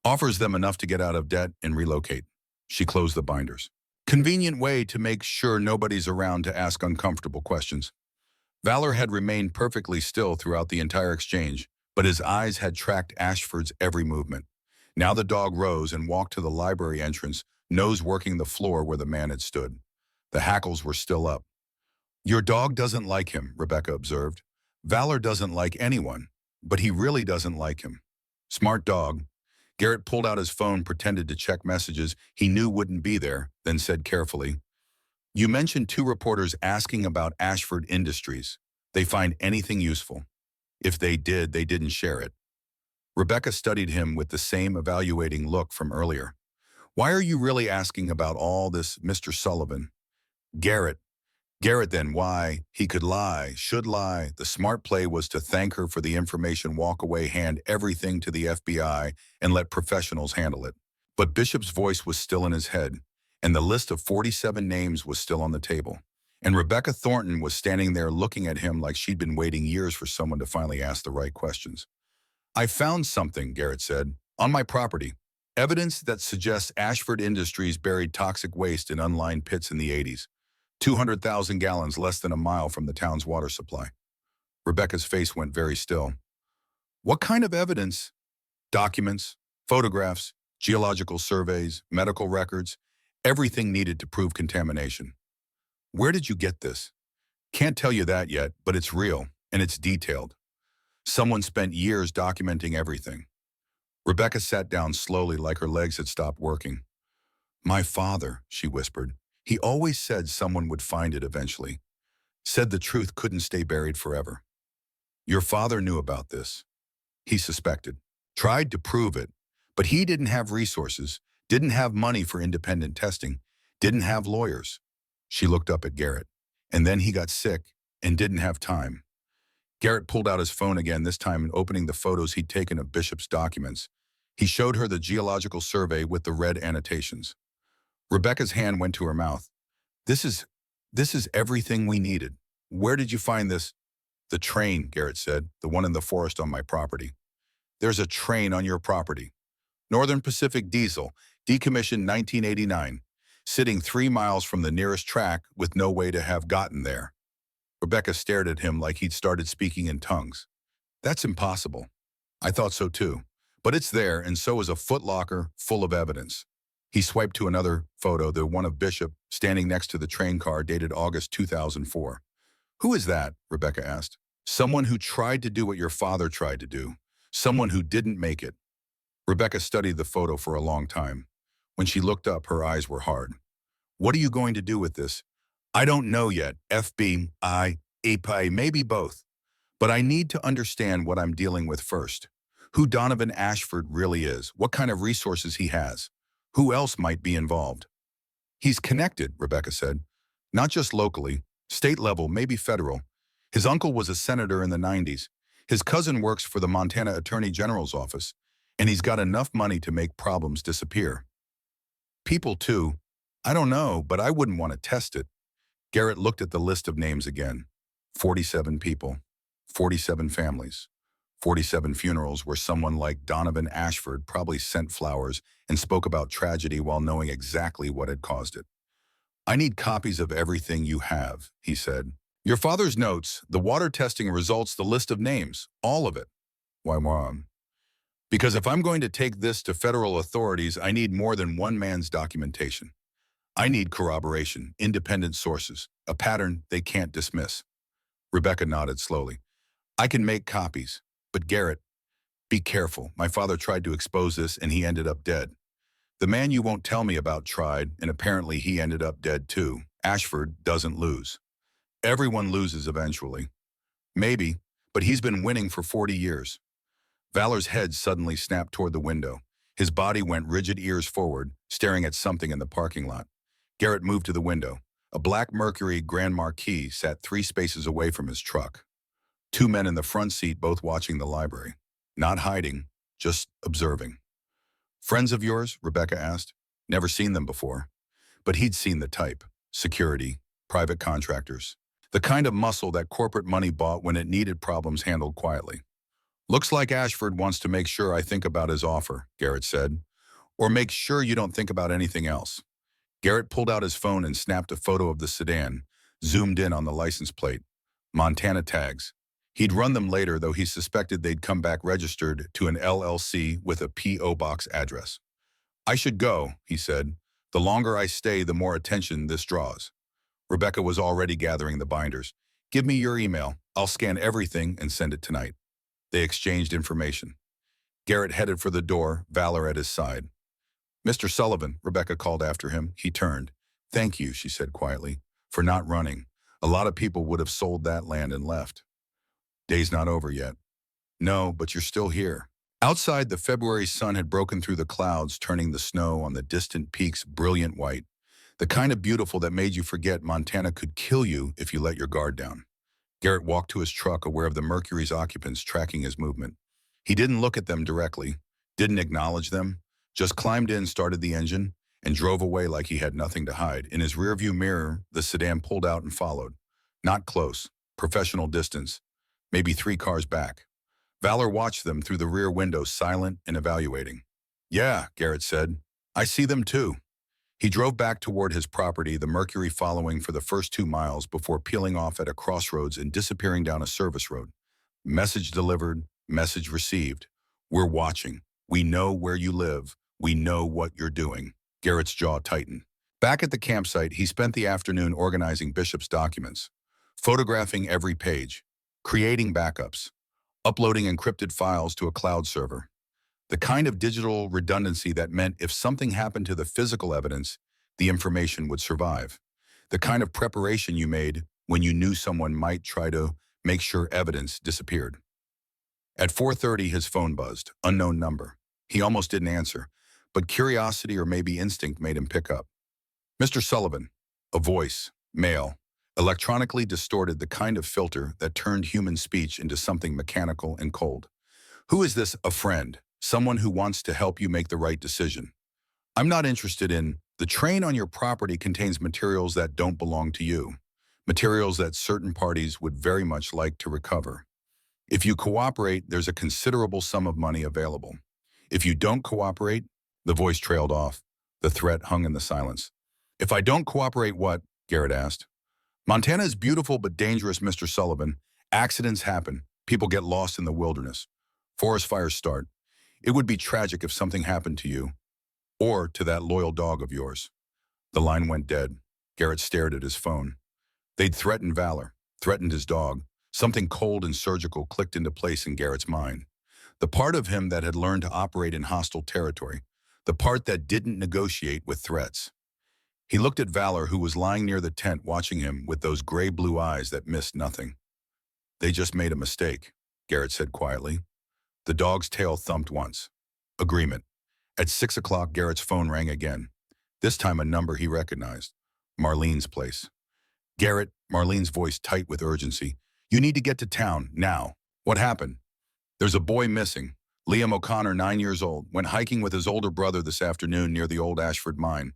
Offers them enough to get out of debt and relocate. She closed the binders. Convenient way to make sure nobody's around to ask uncomfortable questions. Valor had remained perfectly still throughout the entire exchange, but his eyes had tracked Ashford's every movement. Now the dog rose and walked to the library entrance, nose working the floor where the man had stood. The hackles were still up. Your dog doesn't like him, Rebecca observed. Valor doesn't like anyone, but he really doesn't like him. Smart dog. Garrett pulled out his phone, pretended to check messages he knew wouldn't be there, then said carefully, "You mentioned 2 reporters asking about Ashford Industries. They find anything useful? If they did, they didn't share it." Rebecca studied him with the same evaluating look from earlier. "Why are you really asking about all this, Mr. Sullivan?" Garrett. Garrett then, why? He could lie, should lie. The smart play was to thank her for the information, walk away, hand everything to the FBI, and let professionals handle it. But Bishop's voice was still in his head, and the list of 47 names was still on the table. And Rebecca Thornton was standing there looking at him like she'd been waiting years for someone to finally ask the right questions. "I found something," Garrett said, "on my property. Evidence that suggests Ashford Industries buried toxic waste in unlined pits in the 80s. 200,000 gallons less than a mile from the town's water supply." Rebecca's face went very still. "What kind of evidence?" "Documents, photographs, geological surveys, medical records, everything needed to prove contamination." "Where did you get this?" "Can't tell you that yet, but it's real, and it's detailed. Someone spent years documenting everything." Rebecca sat down slowly like her legs had stopped working. "My father," she whispered. "He always said someone would find it eventually. Said the truth couldn't stay buried forever." "Your father knew about this." "He suspected. Tried to prove it. But he didn't have resources, didn't have money for independent testing, didn't have lawyers." She looked up at Garrett. "And then he got sick and didn't have time." Garrett pulled out his phone again, this time opening the photos he'd taken of Bishop's documents. He showed her the geological survey with the red annotations. Rebecca's hand went to her mouth. This is everything we needed. Where did you find this?" "The train," Garrett said, "the one in the forest on my property." "There's a train on your property. Northern Pacific Diesel, decommissioned 1989, sitting 3 miles from the nearest track with no way to have gotten there." Rebecca stared at him like he'd started speaking in tongues. "That's impossible." "I thought so too. But it's there, and so is a footlocker full of evidence." He swiped to another photo, the one of Bishop, standing next to the train car dated August 2004. "Who is that?" Rebecca asked. "Someone who tried to do what your father tried to do. Someone who didn't make it." Rebecca studied the photo for a long time. When she looked up, her eyes were hard. "What are you going to do with this?" "I don't know yet. FBI, API, maybe both. But I need to understand what I'm dealing with first. Who Donovan Ashford really is, what kind of resources he has. Who else might be involved?" "He's connected," Rebecca said. "Not just locally, state level, maybe federal. His uncle was a senator in the 90s. His cousin works for the Montana Attorney General's office, and he's got enough money to make problems disappear. People too. I don't know, but I wouldn't want to test it." Garrett looked at the list of names again. 47 people, 47 families, 47 funerals where someone like Donovan Ashford probably sent flowers and spoke about tragedy while knowing exactly what had caused it. "I need copies of everything you have," he said. "Your father's notes, the water testing results, the list of names, all of it." "Why, Mom?" "Because if I'm going to take this to federal authorities, I need more than one man's documentation. I need corroboration, independent sources, a pattern they can't dismiss." Rebecca nodded slowly. "I can make copies. But Garrett, be careful. My father tried to expose this and he ended up dead. The man you won't tell me about tried, and apparently he ended up dead too. Ashford doesn't lose. Everyone loses eventually. Maybe, but he's been winning for 40 years. Valor's head suddenly snapped toward the window. His body went rigid, ears forward, staring at something in the parking lot. Garrett moved to the window. A black Mercury Grand Marquis sat 3 spaces away from his truck. 2 men in the front seat, both watching the library. Not hiding, just observing. "Friends of yours?" Rebecca asked. Never seen them before. But he'd seen the type. Security, private contractors. The kind of muscle that corporate money bought when it needed problems handled quietly. "Looks like Ashford wants to make sure I think about his offer," Garrett said. "Or make sure you don't think about anything else." Garrett pulled out his phone and snapped a photo of the sedan, zoomed in on the license plate. Montana tags. He'd run them later, though he suspected they'd come back registered to an LLC with a P.O. box address. "I should go," he said. "The longer I stay, the more attention this draws." Rebecca was already gathering the binders. "Give me your email. I'll scan everything and send it tonight." They exchanged information. Garrett headed for the door, Valor at his side. "Mr. Sullivan," Rebecca called after him. He turned. "Thank you," she said quietly, "for not running. A lot of people would have sold that land and left." "Day's not over yet." "No, but you're still here." Outside, the February sun had broken through the clouds, turning the snow on the distant peaks brilliant white. The kind of beautiful that made you forget Montana could kill you if you let your guard down. Garrett walked to his truck, aware of the Mercury's occupants tracking his movement. He didn't look at them directly, didn't acknowledge them, just climbed in, started the engine, and drove away like he had nothing to hide. In his rearview mirror, the sedan pulled out and followed. Not close, professional distance, maybe 3 cars back. Valor watched them through the rear window, silent and evaluating. "Yeah," Garrett said. "I see them too." He drove back toward his property, the Mercury following for the first 2 miles before peeling off at a crossroads and disappearing down a service road. Message delivered, message received. "We're watching. We know where you live. We know what you're doing." Garrett's jaw tightened. Back at the campsite, he spent the afternoon organizing Bishop's documents, photographing every page, creating backups, uploading encrypted files to a cloud server. The kind of digital redundancy that meant if something happened to the physical evidence, the information would survive. The kind of preparation you made when you knew someone might try to make sure evidence disappeared. At 4:30, his phone buzzed. Unknown number. He almost didn't answer, but curiosity or maybe instinct made him pick up. "Mr. Sullivan." A voice, male, electronically distorted, the kind of filter that turned human speech into something mechanical and cold. "Who is this? A friend. Someone who wants to help you make the right decision. I'm not interested in. The train on your property contains materials that don't belong to you. Materials that certain parties would very much like to recover. If you cooperate, there's a considerable sum of money available. If you don't cooperate," the voice trailed off. The threat hung in the silence. "If I don't cooperate, what?" Garrett asked. "Montana is beautiful but dangerous, Mr. Sullivan. Accidents happen. People get lost in the wilderness. Forest fires start. It would be tragic if something happened to you, or to that loyal dog of yours." The line went dead. Garrett stared at his phone. They'd threatened Valor, threatened his dog. Something cold and surgical clicked into place in Garrett's mind. The part of him that had learned to operate in hostile territory. The part that didn't negotiate with threats. He looked at Valor, who was lying near the tent watching him with those gray-blue eyes that missed nothing. "They just made a mistake," Garrett said quietly. The dog's tail thumped once. Agreement. At 6 o'clock, Garrett's phone rang again. This time a number he recognized. Marlene's place. "Garrett," Marlene's voice tight with urgency. "You need to get to town, now." "What happened?" "There's a boy missing. Liam O'Connor, 9 years old, went hiking with his older brother this afternoon near the old Ashford mine.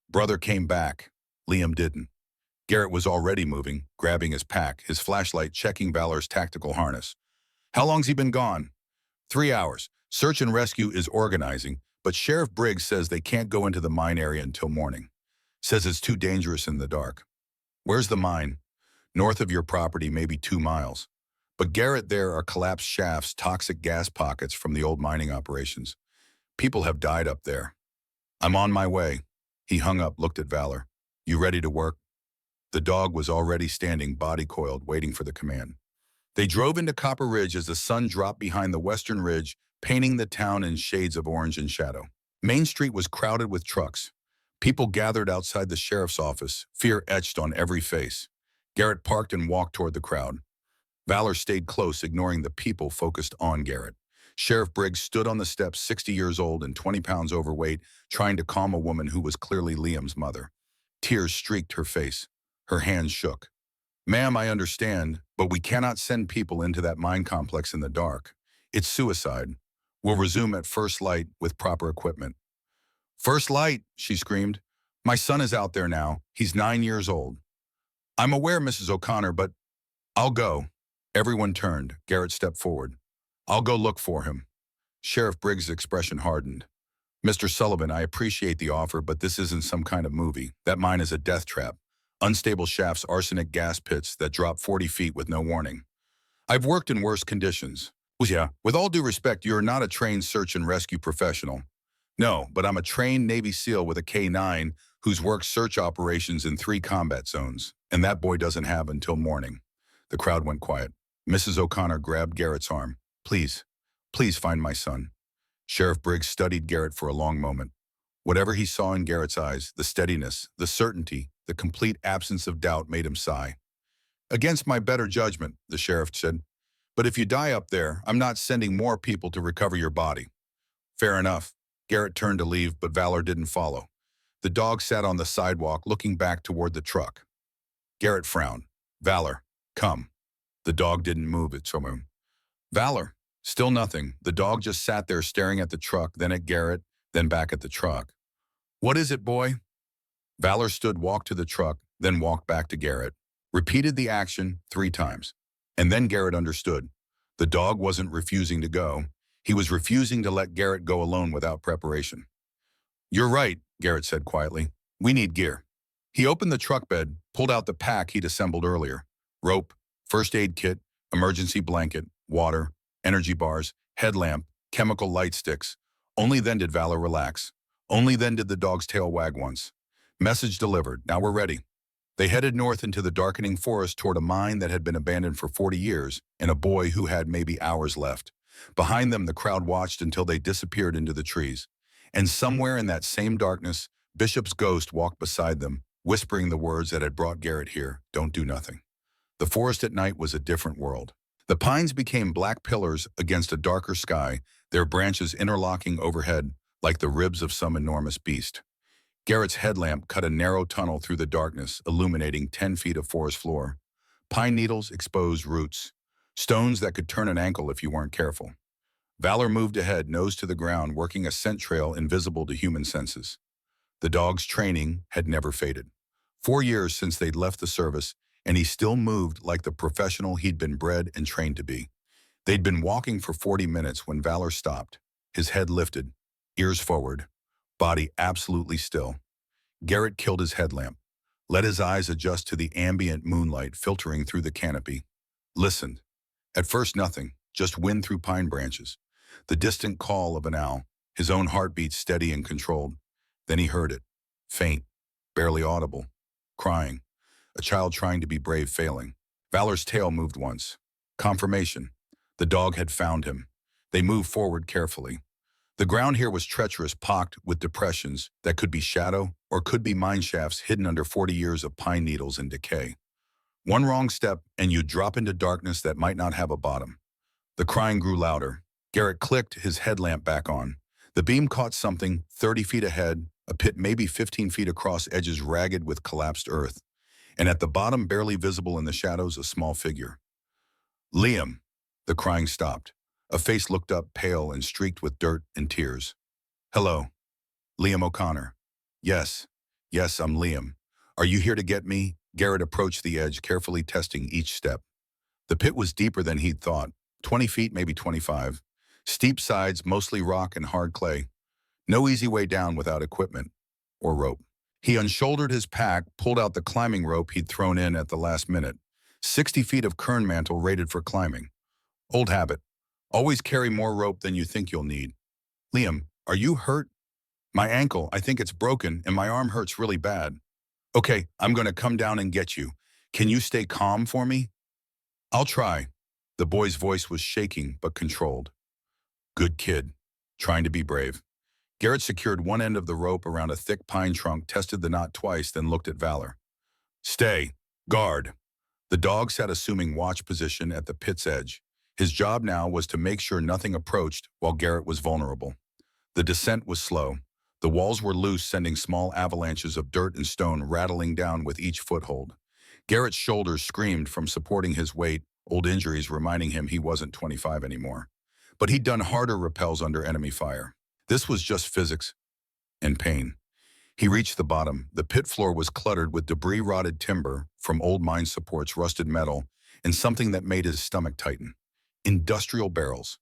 Brother came back. Liam didn't." Garrett was already moving, grabbing his pack, his flashlight checking Valor's tactical harness. "How long's he been gone?" 3 hours. Search and rescue is organizing, but Sheriff Briggs says they can't go into the mine area until morning. Says it's too dangerous in the dark." "Where's the mine?" "North of your property, maybe 2 miles. But Garrett, there are collapsed shafts, toxic gas pockets from the old mining operations. People have died up there." "I'm on my way." He hung up, looked at Valor. "You ready to work?" The dog was already standing, body coiled, waiting for the command. They drove into Copper Ridge as the sun dropped behind the western ridge, painting the town in shades of orange and shadow. Main Street was crowded with trucks. People gathered outside the sheriff's office, fear etched on every face. Garrett parked and walked toward the crowd. Valor stayed close, ignoring the people focused on Garrett. Sheriff Briggs stood on the steps, 60 years old and 20 pounds overweight, trying to calm a woman who was clearly Liam's mother. Tears streaked her face. Her hands shook. Ma'am, I understand, but we cannot send people into that mine complex in the dark. It's suicide. We'll resume at first light with proper equipment. First light, she screamed. My son is out there now. He's 9 years old. I'm aware, Mrs. O'Connor, but I'll go. Everyone turned. Garrett stepped forward. I'll go look for him. Sheriff Briggs' expression hardened. Mr. Sullivan, I appreciate the offer, but this isn't some kind of movie. That mine is a death trap. Unstable shafts, arsenic gas pits that drop 40 feet with no warning. I've worked in worse conditions. Yeah, with all due respect, you're not a trained search and rescue professional. No, but I'm a trained Navy SEAL with a K-9 who's worked search operations in 3 combat zones, and that boy doesn't have until morning. The crowd went quiet. Mrs. O'Connor grabbed Garrett's arm. Please, please find my son. Sheriff Briggs studied Garrett for a long moment. Whatever he saw in Garrett's eyes, the steadiness, the certainty, the complete absence of doubt made him sigh. Against my better judgment, the sheriff said. But if you die up there, I'm not sending more people to recover your body. Fair enough. Garrett turned to leave, but Valor didn't follow. The dog sat on the sidewalk, looking back toward the truck. Garrett frowned. Valor, come. The dog didn't move it from him. Valor, still nothing. The dog just sat there staring at the truck, then at Garrett, then back at the truck. What is it, boy? Valor stood, walked to the truck, then walked back to Garrett. Repeated the action 3 times. And then Garrett understood. The dog wasn't refusing to go. He was refusing to let Garrett go alone without preparation. You're right, Garrett said quietly. We need gear. He opened the truck bed, pulled out the pack he'd assembled earlier. Rope, first aid kit, emergency blanket, water, energy bars, headlamp, chemical light sticks. Only then did Valor relax. Only then did the dog's tail wag once. Message delivered. Now we're ready. They headed north into the darkening forest toward a mine that had been abandoned for 40 years and a boy who had maybe hours left. Behind them, the crowd watched until they disappeared into the trees. And somewhere in that same darkness, Bishop's ghost walked beside them, whispering the words that had brought Garrett here, don't do nothing. The forest at night was a different world. The pines became black pillars against a darker sky, their branches interlocking overhead like the ribs of some enormous beast. Garrett's headlamp cut a narrow tunnel through the darkness, illuminating 10 feet of forest floor. Pine needles, exposed roots. Stones that could turn an ankle if you weren't careful. Valor moved ahead, nose to the ground, working a scent trail invisible to human senses. The dog's training had never faded. 4 years since they'd left the service, and he still moved like the professional he'd been bred and trained to be. They'd been walking for 40 minutes when Valor stopped, his head lifted, ears forward, body absolutely still. Garrett killed his headlamp, let his eyes adjust to the ambient moonlight filtering through the canopy. Listened. At first nothing, just wind through pine branches. The distant call of an owl, his own heartbeat steady and controlled. Then he heard it, faint, barely audible, crying, a child trying to be brave failing. Valor's tail moved once. Confirmation. The dog had found him. They moved forward carefully. The ground here was treacherous, pocked with depressions that could be shadow or could be mine shafts hidden under 40 years of pine needles and decay. One wrong step and you'd drop into darkness that might not have a bottom. The crying grew louder. Garrett clicked his headlamp back on. The beam caught something 30 feet ahead, a pit maybe 15 feet across, edges ragged with collapsed earth. And at the bottom, barely visible in the shadows, a small figure. Liam. The crying stopped. A face looked up, pale and streaked with dirt and tears. Hello. Liam O'Connor. Yes, I'm Liam. Are you here to get me? Garrett approached the edge, carefully testing each step. The pit was deeper than he'd thought, 20 feet, maybe 25. Steep sides, mostly rock and hard clay. No easy way down without equipment or rope. He unshouldered his pack, pulled out the climbing rope he'd thrown in at the last minute. 60 feet of kern mantle rated for climbing. Old habit. Always carry more rope than you think you'll need. Liam, are you hurt? My ankle, I think it's broken, and my arm hurts really bad. Okay, I'm going to come down and get you. Can you stay calm for me? I'll try. The boy's voice was shaking but controlled. Good kid, trying to be brave. Garrett secured one end of the rope around a thick pine trunk, tested the knot twice, then looked at Valor. Stay. Guard. The dog sat assuming watch position at the pit's edge, His job now was to make sure nothing approached while Garrett was vulnerable. The descent was slow. The walls were loose, sending small avalanches of dirt and stone rattling down with each foothold. Garrett's shoulders screamed from supporting his weight, old injuries reminding him he wasn't 25 anymore. But he'd done harder rappels under enemy fire. This was just physics and pain. He reached the bottom. The pit floor was cluttered with debris, rotted timber from old mine supports, rusted metal, and something that made his stomach tighten. Industrial barrels.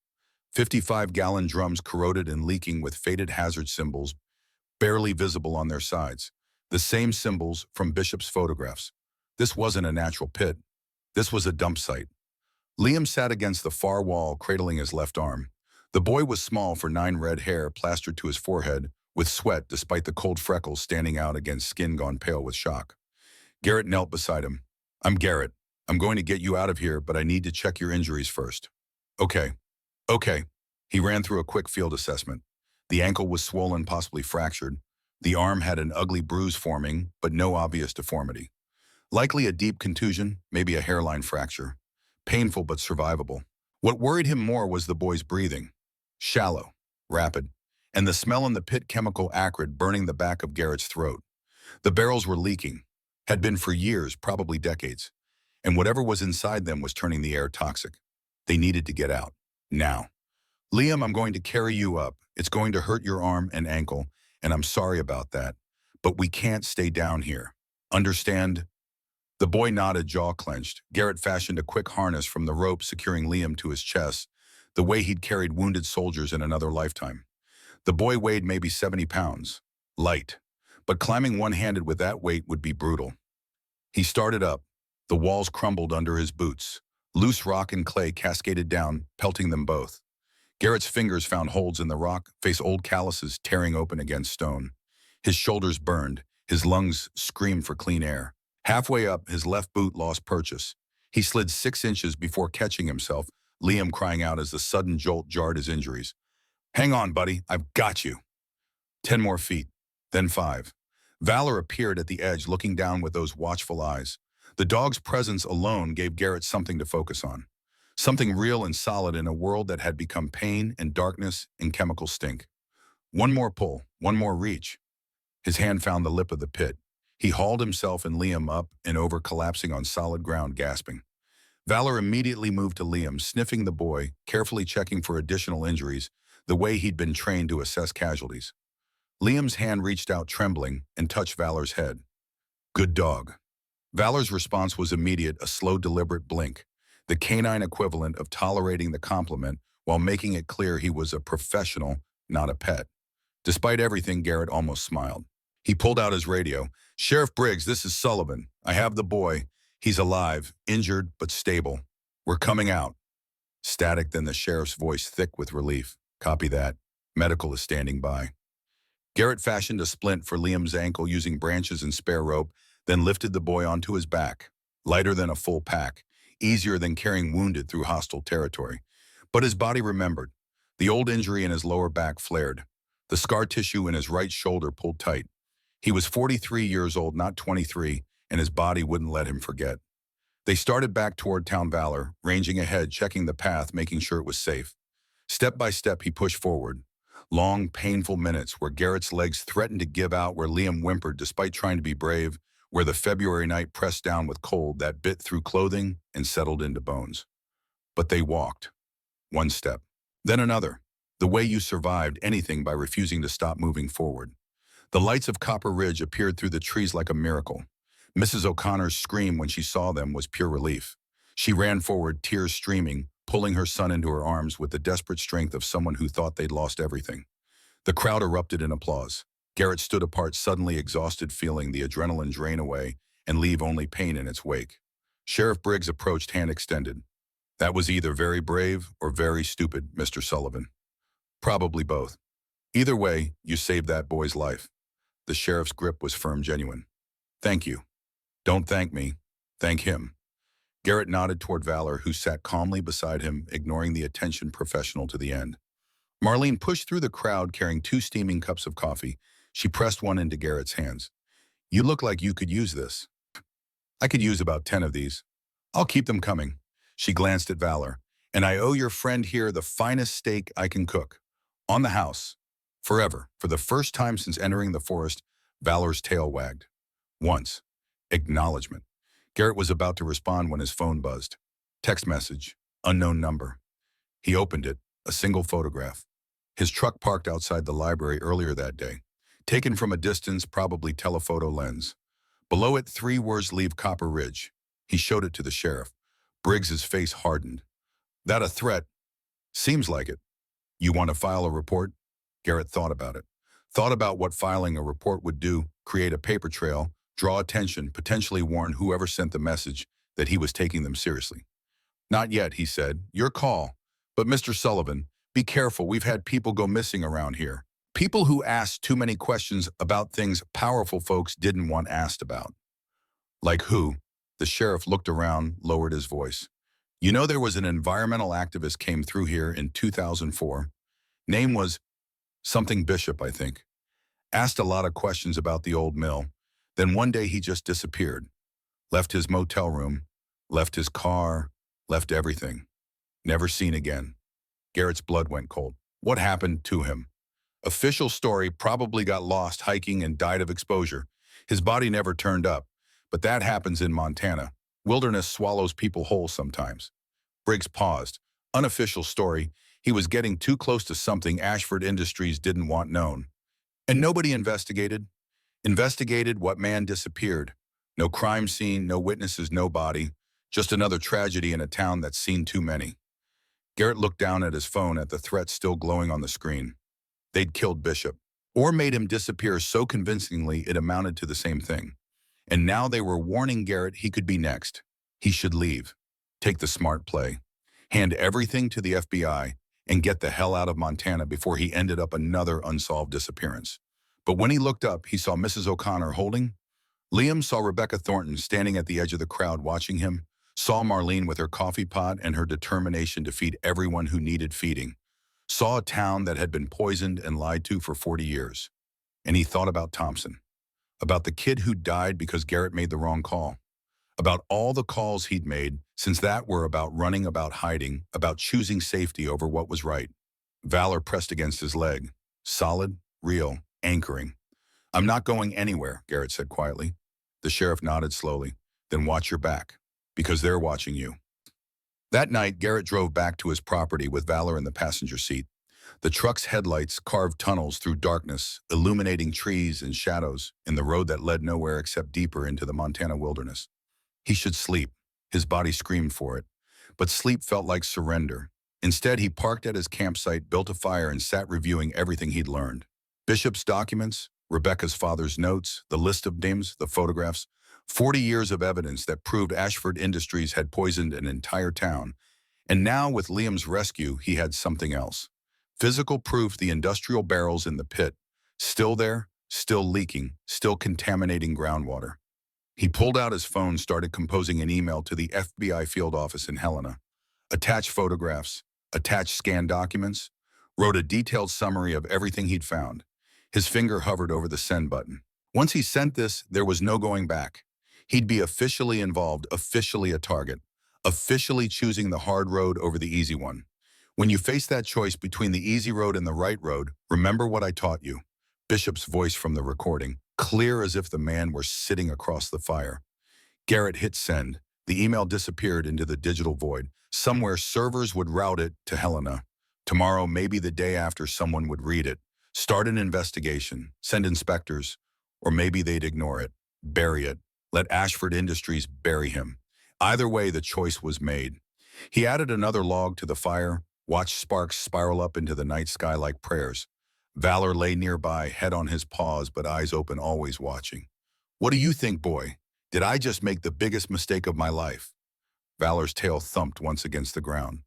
55-gallon drums corroded and leaking with faded hazard symbols barely visible on their sides. The same symbols from Bishop's photographs. This wasn't a natural pit. This was a dump site. Liam sat against the far wall, cradling his left arm. The boy was small for 9, red hair plastered to his forehead, with sweat despite the cold freckles standing out against skin gone pale with shock. Garrett knelt beside him. "I'm Garrett. I'm going to get you out of here, but I need to check your injuries first." "Okay. Okay." He ran through a quick field assessment. The ankle was swollen, possibly fractured. The arm had an ugly bruise forming, but no obvious deformity. Likely a deep contusion, maybe a hairline fracture. Painful but survivable. What worried him more was the boy's breathing. Shallow, rapid, and the smell in the pit, chemical acrid, burning the back of Garrett's throat. The barrels were leaking. Had been for years, probably decades. And whatever was inside them was turning the air toxic. They needed to get out. Now. "Liam, I'm going to carry you up. It's going to hurt your arm and ankle, and I'm sorry about that. But we can't stay down here. Understand?" The boy nodded, jaw clenched. Garrett fashioned a quick harness from the rope securing Liam to his chest, the way he'd carried wounded soldiers in another lifetime. The boy weighed maybe 70 pounds. Light. But climbing one-handed with that weight would be brutal. He started up. The walls crumbled under his boots. Loose rock and clay cascaded down, pelting them both. Garrett's fingers found holes in the rock, face old calluses tearing open against stone. His shoulders burned. His lungs screamed for clean air. Halfway up, his left boot lost purchase. He slid 6 inches before catching himself, Liam crying out as the sudden jolt jarred his injuries. "Hang on, buddy. I've got you." 10 more feet, then 5. Valor appeared at the edge, looking down with those watchful eyes. The dog's presence alone gave Garrett something to focus on. Something real and solid in a world that had become pain and darkness and chemical stink. One more pull, one more reach. His hand found the lip of the pit. He hauled himself and Liam up and over, collapsing on solid ground, gasping. Valor immediately moved to Liam, sniffing the boy, carefully checking for additional injuries, the way he'd been trained to assess casualties. Liam's hand reached out, trembling, and touched Valor's head. "Good dog." Valor's response was immediate, a slow, deliberate blink, the canine equivalent of tolerating the compliment while making it clear he was a professional, not a pet. Despite everything, Garrett almost smiled. He pulled out his radio. "Sheriff Briggs, this is Sullivan. I have the boy. He's alive, injured, but stable. We're coming out." Static, then the sheriff's voice thick with relief. "Copy that. Medical is standing by." Garrett fashioned a splint for Liam's ankle using branches and spare rope, then lifted the boy onto his back. Lighter than a full pack, easier than carrying wounded through hostile territory. But his body remembered. The old injury in his lower back flared. The scar tissue in his right shoulder pulled tight. He was 43 years old, not 23, and his body wouldn't let him forget. They started back toward Town Valor, ranging ahead, checking the path, making sure it was safe. Step by step, he pushed forward. Long, painful minutes where Garrett's legs threatened to give out, where Liam whimpered despite trying to be brave, where the February night pressed down with cold that bit through clothing and settled into bones. But they walked. One step, then another. The way you survived anything by refusing to stop moving forward. The lights of Copper Ridge appeared through the trees like a miracle. Mrs. O'Connor's scream when she saw them was pure relief. She ran forward, tears streaming, pulling her son into her arms with the desperate strength of someone who thought they'd lost everything. The crowd erupted in applause. Garrett stood apart, suddenly exhausted, feeling the adrenaline drain away and leave only pain in its wake. Sheriff Briggs approached, hand extended. "That was either very brave or very stupid, Mr. Sullivan." "Probably both. Either way, you saved that boy's life." The sheriff's grip was firm, genuine. "Thank you. Don't thank me. Thank him." Garrett nodded toward Valor, who sat calmly beside him, ignoring the attention professional to the end. Marlene pushed through the crowd, carrying 2 steaming cups of coffee. She pressed one into Garrett's hands. "You look like you could use this." "I could use about 10 of these. I'll keep them coming." She glanced at Valor. And I owe your friend here the finest steak I can cook. On the house. Forever. For the first time since entering the forest, Valor's tail wagged. Once. Acknowledgement. Garrett was about to respond when his phone buzzed. Text message. Unknown number. He opened it. A single photograph. His truck parked outside the library earlier that day. Taken from a distance, probably telephoto lens. Below it, 3 words leave Copper Ridge. He showed it to the sheriff. Briggs's face hardened. That a threat? Seems like it. You want to file a report? Garrett thought about it. Thought about what filing a report would do, create a paper trail, draw attention, potentially warn whoever sent the message that he was taking them seriously. Not yet, he said. Your call. But Mr. Sullivan, be careful. We've had people go missing around here. People who asked too many questions about things powerful folks didn't want asked about. Like who? The sheriff looked around, lowered his voice. You know there was an environmental activist came through here in 2004. Name was something Bishop, I think. Asked a lot of questions about the old mill. Then one day he just disappeared. Left his motel room, left his car, left everything. Never seen again. Garrett's blood went cold. What happened to him? Official story, probably got lost hiking and died of exposure. His body never turned up. But that happens in Montana. Wilderness swallows people whole sometimes. Briggs paused. Unofficial story. He was getting too close to something Ashford Industries didn't want known. And nobody investigated. Investigated what man disappeared. No crime scene, no witnesses, no body. Just another tragedy in a town that's seen too many. Garrett looked down at his phone at the threat still glowing on the screen. They'd killed Bishop. Or made him disappear so convincingly it amounted to the same thing. And now they were warning Garrett he could be next. He should leave. Take the smart play. Hand everything to the FBI and get the hell out of Montana before he ended up another unsolved disappearance. But when he looked up, he saw Mrs. O'Connor holding. Liam saw Rebecca Thornton standing at the edge of the crowd watching him, saw Marlene with her coffee pot and her determination to feed everyone who needed feeding, saw a town that had been poisoned and lied to for 40 years. And he thought about Thompson. About the kid who died because Garrett made the wrong call. About all the calls he'd made, since that were about running, about hiding, about choosing safety over what was right. Valor pressed against his leg. Solid, real, anchoring. I'm not going anywhere, Garrett said quietly. The sheriff nodded slowly. Then watch your back, because they're watching you. That night, Garrett drove back to his property with Valor in the passenger seat. The truck's headlights carved tunnels through darkness, illuminating trees and shadows in the road that led nowhere except deeper into the Montana wilderness. He should sleep. His body screamed for it. But sleep felt like surrender. Instead, he parked at his campsite, built a fire, and sat reviewing everything he'd learned. Bishop's documents, Rebecca's father's notes, the list of names, the photographs, 40 years of evidence that proved Ashford Industries had poisoned an entire town. And now, with Liam's rescue, he had something else. Physical proof the industrial barrels in the pit, still there, still leaking, still contaminating groundwater. He pulled out his phone, started composing an email to the FBI field office in Helena. Attached photographs, attached scanned documents, wrote a detailed summary of everything he'd found. His finger hovered over the send button. Once he sent this, there was no going back. He'd be officially involved, officially a target, officially choosing the hard road over the easy one. When you face that choice between the easy road and the right road, remember what I taught you. Bishop's voice from the recording, clear as if the man were sitting across the fire. Garrett hit send. The email disappeared into the digital void. Somewhere servers would route it to Helena. Tomorrow, maybe the day after, someone would read it, start an investigation, send inspectors, or maybe they'd ignore it, bury it, let Ashford Industries bury him. Either way, the choice was made. He added another log to the fire, watched sparks spiral up into the night sky like prayers. Valor lay nearby, head on his paws, but eyes open, always watching. What do you think, boy? Did I just make the biggest mistake of my life? Valor's tail thumped once against the ground.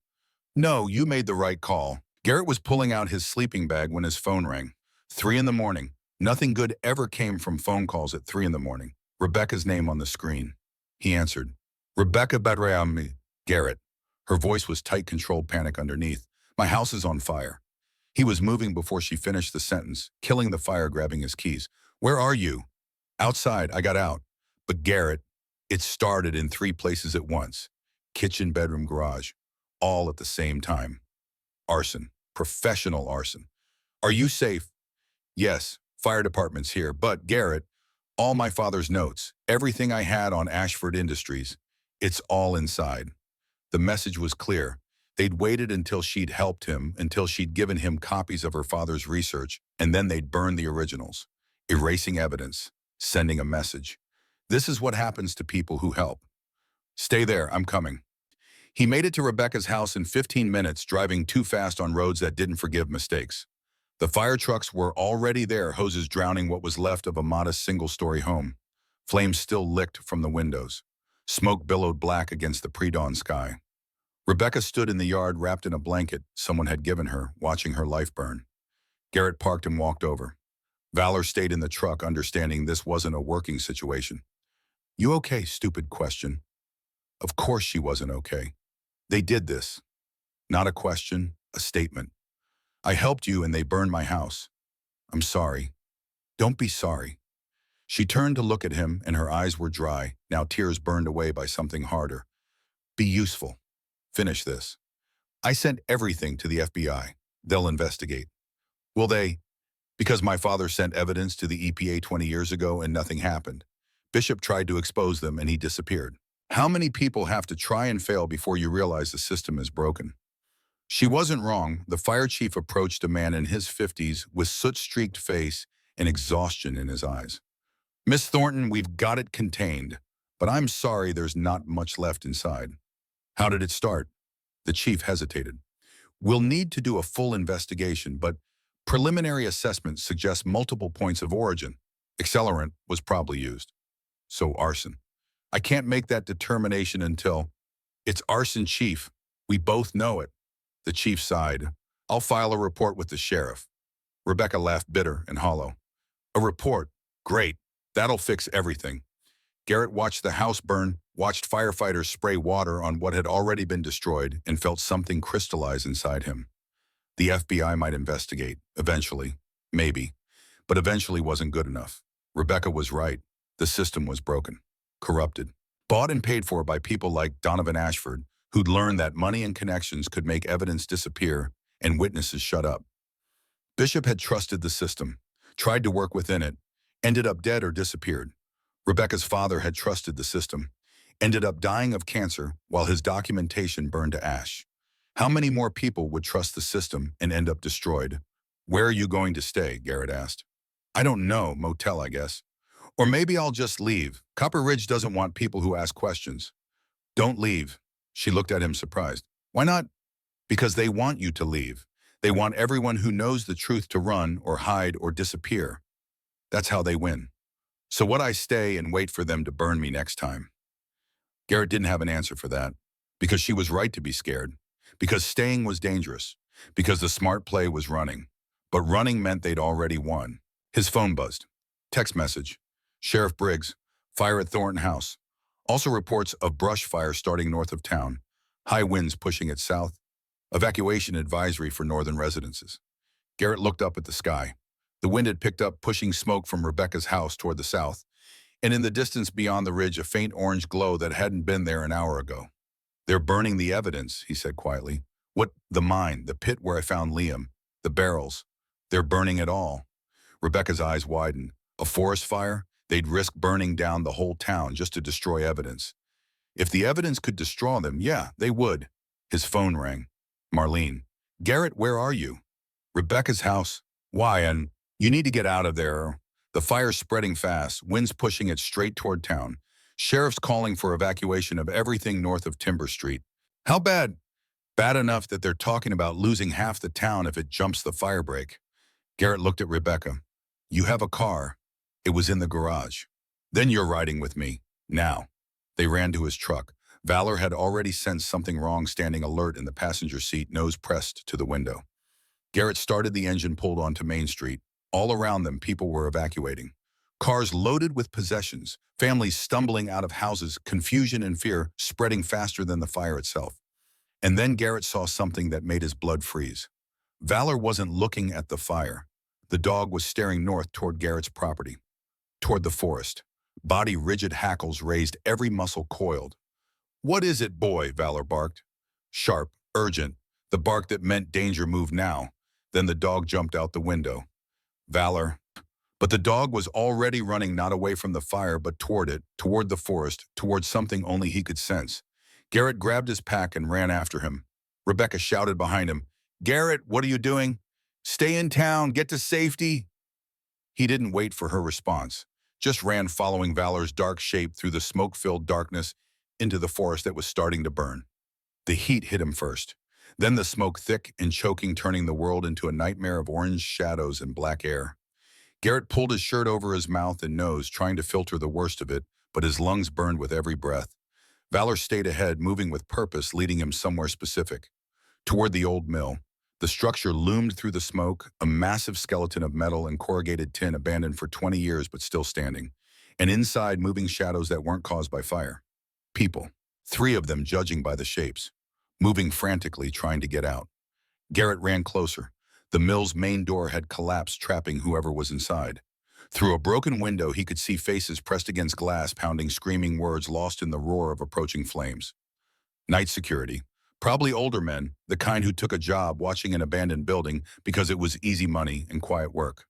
No, you made the right call. Garrett was pulling out his sleeping bag when his phone rang. 3 in the morning. Nothing good ever came from phone calls at 3 in the morning. Rebecca's name on the screen. He answered. Rebecca Badreami. Garrett. Her voice was tight, controlled panic underneath. My house is on fire. He was moving before she finished the sentence, killing the fire, grabbing his keys. Where are you? Outside, I got out. But Garrett, it started in 3 places at once. Kitchen, bedroom, garage. all at the same time. Arson. Professional arson. Are you safe? Yes, fire department's here, but Garrett, all my father's notes, everything I had on Ashford Industries, it's all inside. The message was clear. They'd waited until she'd helped him, until she'd given him copies of her father's research, and then they'd burn the originals, erasing evidence, sending a message. This is what happens to people who help. Stay there, I'm coming. He made it to Rebecca's house in 15 minutes, driving too fast on roads that didn't forgive mistakes. The fire trucks were already there, hoses drowning what was left of a modest single-story home. Flames still licked from the windows. Smoke billowed black against the pre-dawn sky. Rebecca stood in the yard wrapped in a blanket someone had given her, watching her life burn. Garrett parked and walked over. Valor stayed in the truck, understanding this wasn't a working situation. You okay, stupid question. Of course she wasn't okay. They did this. Not a question, a statement. I helped you and they burned my house. I'm sorry. Don't be sorry. She turned to look at him and her eyes were dry, now tears burned away by something harder. Be useful. Finish this. I sent everything to the FBI. They'll investigate. Will they? Because my father sent evidence to the EPA 20 years ago and nothing happened. Bishop tried to expose them and he disappeared. How many people have to try and fail before you realize the system is broken? She wasn't wrong. The fire chief approached a man in his 50s with soot-streaked face and exhaustion in his eyes. Miss Thornton, we've got it contained, but I'm sorry there's not much left inside. How did it start? The chief hesitated. We'll need to do a full investigation, but preliminary assessments suggest multiple points of origin. Accelerant was probably used. So arson. I can't make that determination until... It's arson, chief. We both know it. The chief sighed. I'll file a report with the sheriff. Rebecca laughed bitter and hollow. A report? Great. That'll fix everything. Garrett watched the house burn, watched firefighters spray water on what had already been destroyed, and felt something crystallize inside him. The FBI might investigate, eventually. Maybe. But eventually wasn't good enough. Rebecca was right. The system was broken. Corrupted. Bought and paid for by people like Donovan Ashford, who'd learned that money and connections could make evidence disappear and witnesses shut up. Bishop had trusted the system, tried to work within it, ended up dead or disappeared. Rebecca's father had trusted the system, ended up dying of cancer while his documentation burned to ash. How many more people would trust the system and end up destroyed? Where are you going to stay? Garrett asked. I don't know, motel, I guess. Or maybe I'll just leave. Copper Ridge doesn't want people who ask questions. Don't leave. She looked at him surprised. Why not? Because they want you to leave. They want everyone who knows the truth to run or hide or disappear. That's how they win. So would I stay and wait for them to burn me next time? Garrett didn't have an answer for that. Because she was right to be scared. Because staying was dangerous. Because the smart play was running. But running meant they'd already won. His phone buzzed. Text message. Sheriff Briggs, fire at Thornton House. Also reports of brush fire starting north of town. High winds pushing it south. Evacuation advisory for northern residences. Garrett looked up at the sky. The wind had picked up, pushing smoke from Rebecca's house toward the south. And in the distance beyond the ridge, a faint orange glow that hadn't been there an hour ago. They're burning the evidence, he said quietly. What? The mine, the pit where I found Liam, the barrels. They're burning it all. Rebecca's eyes widened. A forest fire? They'd risk burning down the whole town just to destroy evidence. If the evidence could destroy them, yeah, they would. His phone rang. Marlene. Garrett, where are you? Rebecca's house. Why? And you need to get out of there. The fire's spreading fast, winds pushing it straight toward town. Sheriff's calling for evacuation of everything north of Timber Street. How bad? Bad enough that they're talking about losing half the town if it jumps the fire break. Garrett looked at Rebecca. You have a car. It was in the garage. Then you're riding with me. Now. They ran to his truck. Valor had already sensed something wrong, standing alert in the passenger seat, nose pressed to the window. Garrett started the engine, pulled onto Main Street. All around them, people were evacuating. Cars loaded with possessions, families stumbling out of houses, confusion and fear spreading faster than the fire itself. And then Garrett saw something that made his blood freeze. Valor wasn't looking at the fire. The dog was staring north toward Garrett's property, toward the forest. Body rigid, hackles raised, every muscle coiled. What is it, boy? Valor barked. Sharp, Urgent. The bark that meant danger moved now. Then the dog jumped out the window. Valor. But the dog was already running not away from the fire but toward it, toward the forest, toward something only he could sense. Garrett grabbed his pack and ran after him. Rebecca shouted behind him, "Garrett, what are you doing? Stay in town, get to safety." He didn't wait for her response, just ran following Valor's dark shape through the smoke-filled darkness into the forest that was starting to burn. The heat hit him first, then the smoke thick and choking, turning the world into a nightmare of orange shadows and black air. Garrett pulled his shirt over his mouth and nose, trying to filter the worst of it, but his lungs burned with every breath. Valor stayed ahead, moving with purpose, leading him somewhere specific. Toward the old mill. The structure loomed through the smoke, a massive skeleton of metal and corrugated tin abandoned for 20 years but still standing. And inside, moving shadows that weren't caused by fire. People. 3 of them, judging by the shapes. Moving frantically, trying to get out. Garrett ran closer. The mill's main door had collapsed, trapping whoever was inside. Through a broken window, he could see faces pressed against glass, pounding screaming words lost in the roar of approaching flames. Night security. Probably older men, the kind who took a job watching an abandoned building because it was easy money and quiet work.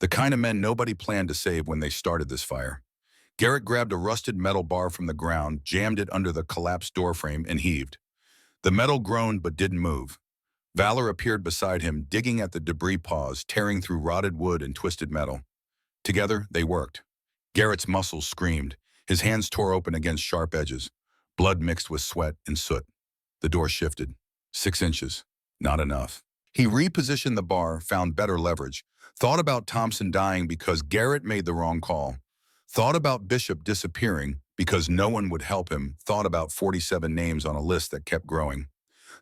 The kind of men nobody planned to save when they started this fire. Garrett grabbed a rusted metal bar from the ground, jammed it under the collapsed doorframe, and heaved. The metal groaned but didn't move. Valor appeared beside him, digging at the debris paws, tearing through rotted wood and twisted metal. Together, they worked. Garrett's muscles screamed. His hands tore open against sharp edges. Blood mixed with sweat and soot. The door shifted. 6 inches. Not enough. He repositioned the bar, found better leverage. Thought about Thompson dying because Garrett made the wrong call. Thought about Bishop disappearing because no one would help him. Thought about 47 names on a list that kept growing.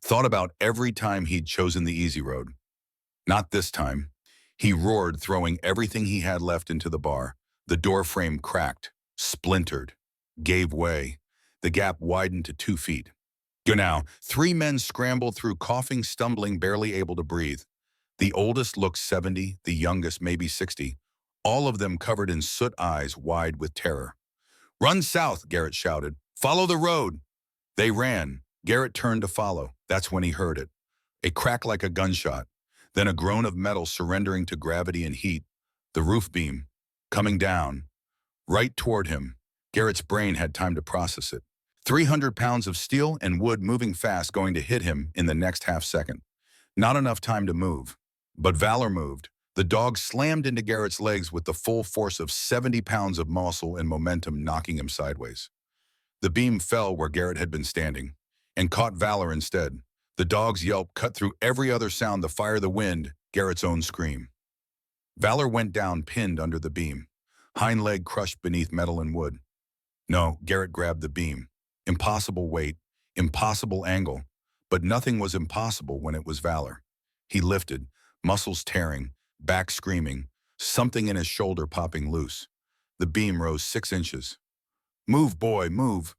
Thought about every time he'd chosen the easy road. Not this time. He roared, throwing everything he had left into the bar. The door frame cracked, splintered, gave way. The gap widened to 2 feet. Now, 3 men scrambled through, coughing, stumbling, barely able to breathe. The oldest looked 70, the youngest maybe 60, all of them covered in soot, eyes wide with terror. "Run south," Garrett shouted. "Follow the road." They ran. Garrett turned to follow. That's when he heard it. A crack like a gunshot, then a groan of metal surrendering to gravity and heat. The roof beam, coming down, right toward him. Garrett's brain had time to process it. 300 pounds of steel and wood moving fast, going to hit him in the next half second. Not enough time to move. But Valor moved. The dog slammed into Garrett's legs with the full force of 70 pounds of muscle and momentum, knocking him sideways. The beam fell where Garrett had been standing and caught Valor instead. The dog's yelp cut through every other sound, the fire, the wind, Garrett's own scream. Valor went down, pinned under the beam, hind leg crushed beneath metal and wood. No, Garrett grabbed the beam. Impossible weight, impossible angle, but nothing was impossible when it was Valor. He lifted, muscles tearing, back screaming, something in his shoulder popping loose. The beam rose 6 inches. "Move, boy, move."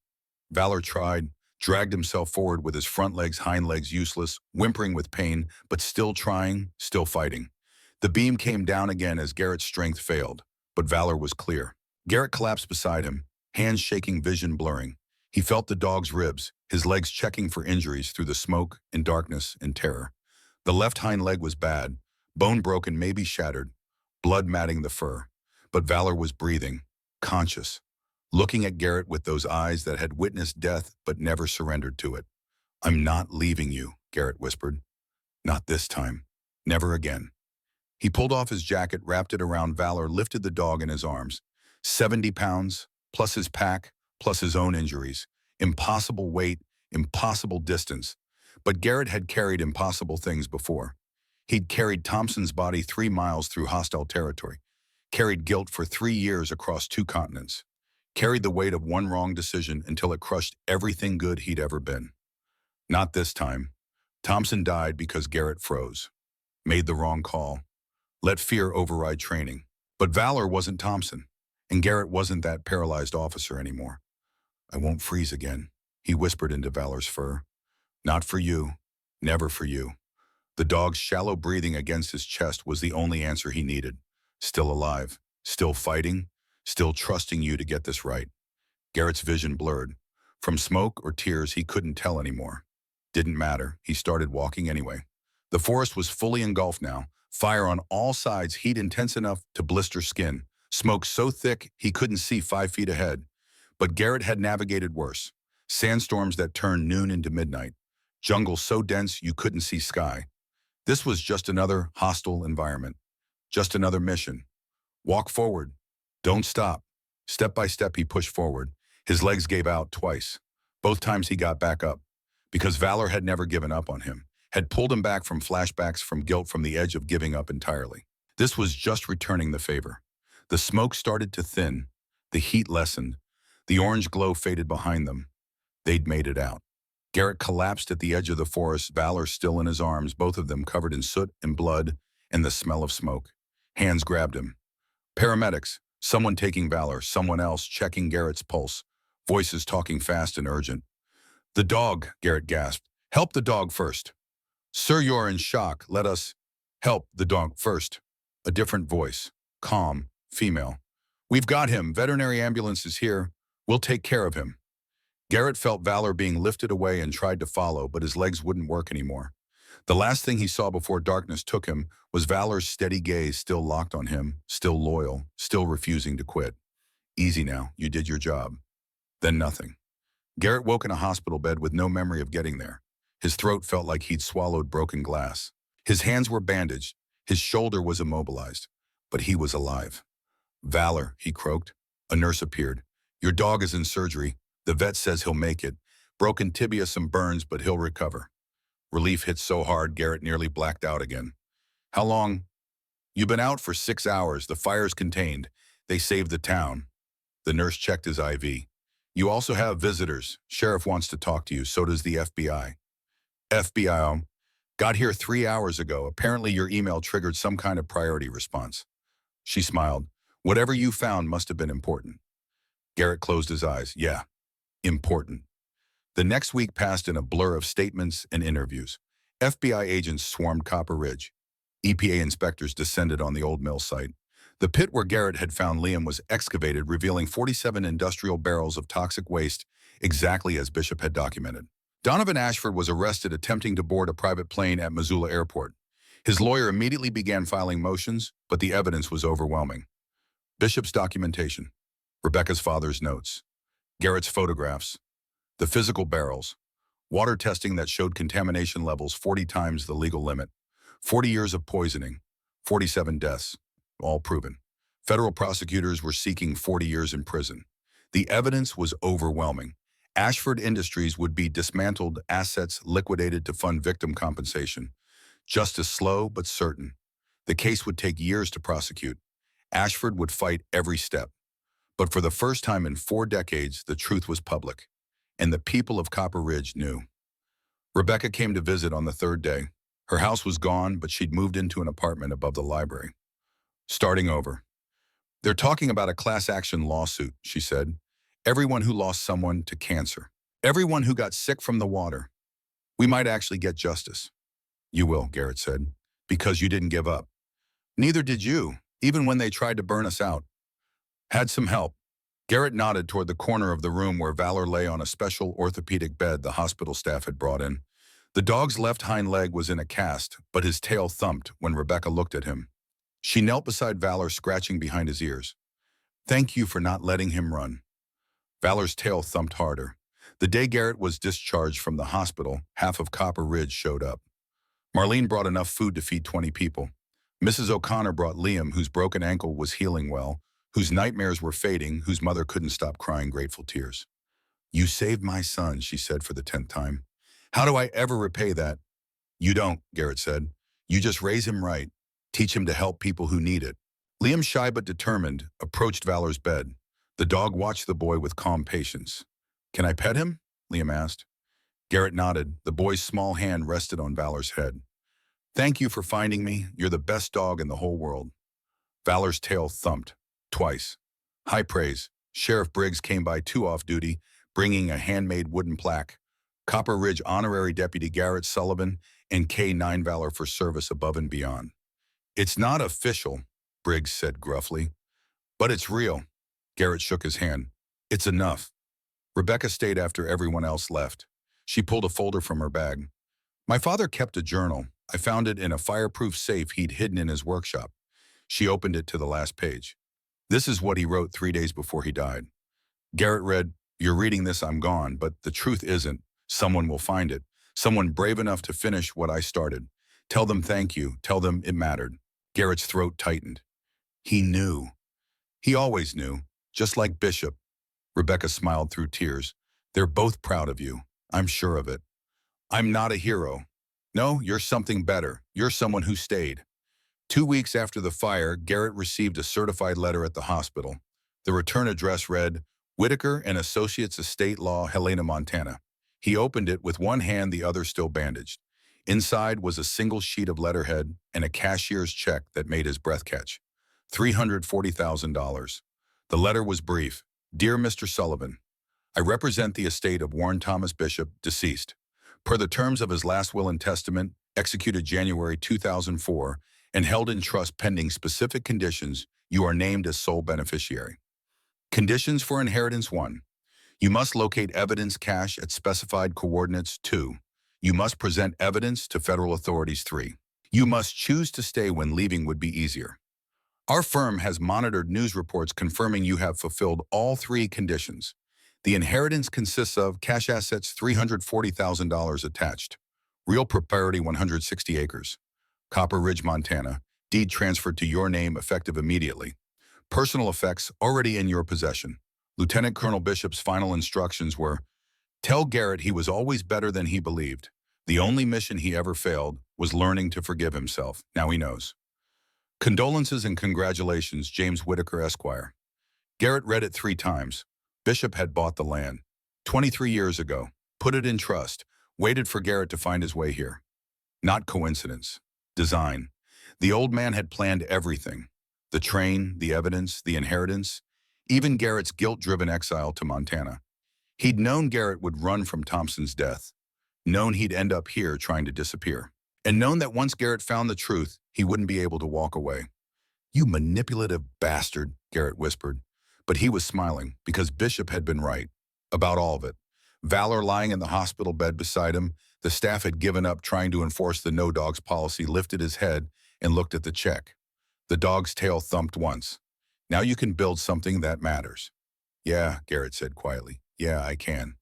Valor tried, dragged himself forward with his front legs, hind legs useless, whimpering with pain, but still trying, still fighting. The beam came down again as Garrett's strength failed, but Valor was clear. Garrett collapsed beside him, hands shaking, vision blurring. He felt the dog's ribs, his legs checking for injuries through the smoke and darkness and terror. The left hind leg was bad, bone broken, maybe shattered, blood matting the fur. But Valor was breathing, conscious, looking at Garrett with those eyes that had witnessed death but never surrendered to it. "I'm not leaving you," Garrett whispered. "Not this time. Never again." He pulled off his jacket, wrapped it around Valor, lifted the dog in his arms. 70 pounds, plus his pack, plus his own injuries. Impossible weight, impossible distance. But Garrett had carried impossible things before. He'd carried Thompson's body 3 miles through hostile territory, carried guilt for 3 years across 2 continents, carried the weight of one wrong decision until it crushed everything good he'd ever been. Not this time. Thompson died because Garrett froze, made the wrong call, let fear override training. But Valor wasn't Thompson, and Garrett wasn't that paralyzed officer anymore. "I won't freeze again," he whispered into Valor's fur. "Not for you. Never for you." The dog's shallow breathing against his chest was the only answer he needed. Still alive, still fighting, still trusting you to get this right. Garrett's vision blurred. From smoke or tears, he couldn't tell anymore. Didn't matter. He started walking anyway. The forest was fully engulfed now. Fire on all sides, heat intense enough to blister skin. Smoke so thick he couldn't see 5 feet ahead. But Garrett had navigated worse. Sandstorms that turned noon into midnight. Jungle so dense you couldn't see sky. This was just another hostile environment. Just another mission. Walk forward. Don't stop. Step by step he pushed forward. His legs gave out twice. Both times he got back up. Because Valor had never given up on him. Had pulled him back from flashbacks from guilt from the edge of giving up entirely. This was just returning the favor. The smoke started to thin. The heat lessened. The orange glow faded behind them. They'd made it out. Garrett collapsed at the edge of the forest, Valor still in his arms, both of them covered in soot and blood and the smell of smoke. Hands grabbed him. Paramedics, someone taking Valor, someone else checking Garrett's pulse. Voices talking fast and urgent. The dog, Garrett gasped. Help the dog first. Sir, you're in shock. Let us help the dog first. A different voice. Calm. Female. We've got him. Veterinary ambulance is here. We'll take care of him. Garrett felt Valor being lifted away and tried to follow, but his legs wouldn't work anymore. The last thing he saw before darkness took him was Valor's steady gaze still locked on him, still loyal, still refusing to quit. Easy now. You did your job. Then nothing. Garrett woke in a hospital bed with no memory of getting there. His throat felt like he'd swallowed broken glass. His hands were bandaged. His shoulder was immobilized. But he was alive. Valor, he croaked. A nurse appeared. Your dog is in surgery. The vet says he'll make it. Broken tibia, some burns, but he'll recover. Relief hit so hard, Garrett nearly blacked out again. How long? You've been out for 6 hours. The fire's contained. They saved the town. The nurse checked his IV. You also have visitors. Sheriff wants to talk to you. So does the FBI. FBI, got here 3 hours ago. Apparently your email triggered some kind of priority response. She smiled. Whatever you found must have been important. Garrett closed his eyes. Yeah, important. The next week passed in a blur of statements and interviews. FBI agents swarmed Copper Ridge. EPA inspectors descended on the old mill site. The pit where Garrett had found Liam was excavated, revealing 47 industrial barrels of toxic waste, exactly as Bishop had documented. Donovan Ashford was arrested attempting to board a private plane at Missoula Airport. His lawyer immediately began filing motions, but the evidence was overwhelming. Bishop's documentation, Rebecca's father's notes, Garrett's photographs, the physical barrels, water testing that showed contamination levels 40 times the legal limit, 40 years of poisoning, 47 deaths, all proven. Federal prosecutors were seeking 40 years in prison. The evidence was overwhelming. Ashford Industries would be dismantled, assets liquidated to fund victim compensation. Justice slow but certain. The case would take years to prosecute. Ashford would fight every step. But for the first time in 4 decades, the truth was public. And the people of Copper Ridge knew. Rebecca came to visit on the 3rd day. Her house was gone, but she'd moved into an apartment above the library. Starting over. They're talking about a class action lawsuit, she said. Everyone who lost someone to cancer. Everyone who got sick from the water. We might actually get justice. You will, Garrett said, because you didn't give up. Neither did you, even when they tried to burn us out. Had some help. Garrett nodded toward the corner of the room where Valor lay on a special orthopedic bed the hospital staff had brought in. The dog's left hind leg was in a cast, but his tail thumped when Rebecca looked at him. She knelt beside Valor, scratching behind his ears. Thank you for not letting him run. Valor's tail thumped harder. The day Garrett was discharged from the hospital, half of Copper Ridge showed up. Marlene brought enough food to feed 20 people. Mrs. O'Connor brought Liam, whose broken ankle was healing well, whose nightmares were fading, whose mother couldn't stop crying grateful tears. You saved my son, she said for the 10th time. How do I ever repay that? You don't, Garrett said. You just raise him right. Teach him to help people who need it. Liam, shy but determined, approached Valor's bed. The dog watched the boy with calm patience. Can I pet him? Liam asked. Garrett nodded. The boy's small hand rested on Valor's head. Thank you for finding me. You're the best dog in the whole world. Valor's tail thumped. Twice. High praise. Sheriff Briggs came by too off duty, bringing a handmade wooden plaque. Copper Ridge Honorary Deputy Garrett Sullivan and K-9 Valor for service above and beyond. It's not official, Briggs said gruffly. But it's real. Garrett shook his hand. It's enough. Rebecca stayed after everyone else left. She pulled a folder from her bag. My father kept a journal. I found it in a fireproof safe he'd hidden in his workshop. She opened it to the last page. This is what he wrote 3 days before he died. Garrett read, "You're reading this, I'm gone, but the truth isn't. Someone will find it. Someone brave enough to finish what I started. Tell them thank you. Tell them it mattered." Garrett's throat tightened. He knew. He always knew. Just like Bishop. Rebecca smiled through tears. They're both proud of you. I'm sure of it. I'm not a hero. No, you're something better. You're someone who stayed. 2 weeks after the fire, Garrett received a certified letter at the hospital. The return address read, Whitaker and Associates Estate Law, Helena, Montana. He opened it with one hand, the other still bandaged. Inside was a single sheet of letterhead and a cashier's check that made his breath catch. $340,000. The letter was brief. Dear Mr. Sullivan, I represent the estate of Warren Thomas Bishop, deceased. Per the terms of his last will and testament, executed January 2004, and held in trust pending specific conditions, you are named as sole beneficiary. Conditions for inheritance: 1. You must locate evidence cache at specified coordinates. 2. You must present evidence to federal authorities. 3. You must choose to stay when leaving would be easier. Our firm has monitored news reports confirming you have fulfilled all 3 conditions. The inheritance consists of cash assets $340,000 attached, real property 160 acres, Copper Ridge, Montana, deed transferred to your name effective immediately. Personal effects already in your possession. Lieutenant Colonel Bishop's final instructions were, tell Garrett he was always better than he believed. The only mission he ever failed was learning to forgive himself. Now he knows. Condolences and congratulations, James Whitaker, Esquire. Garrett read it 3 times. Bishop had bought the land 23 years ago, put it in trust, waited for Garrett to find his way here. Not coincidence. Design. The old man had planned everything. The train, the evidence, the inheritance, even Garrett's guilt-driven exile to Montana. He'd known Garrett would run from Thompson's death, known he'd end up here trying to disappear, and known that once Garrett found the truth, he wouldn't be able to walk away. You manipulative bastard, Garrett whispered. But he was smiling because Bishop had been right about all of it. Valor lying in the hospital bed beside him, the staff had given up trying to enforce the no dogs policy, lifted his head and looked at the check. The dog's tail thumped once. Now you can build something that matters. Yeah, Garrett said quietly. Yeah, I can.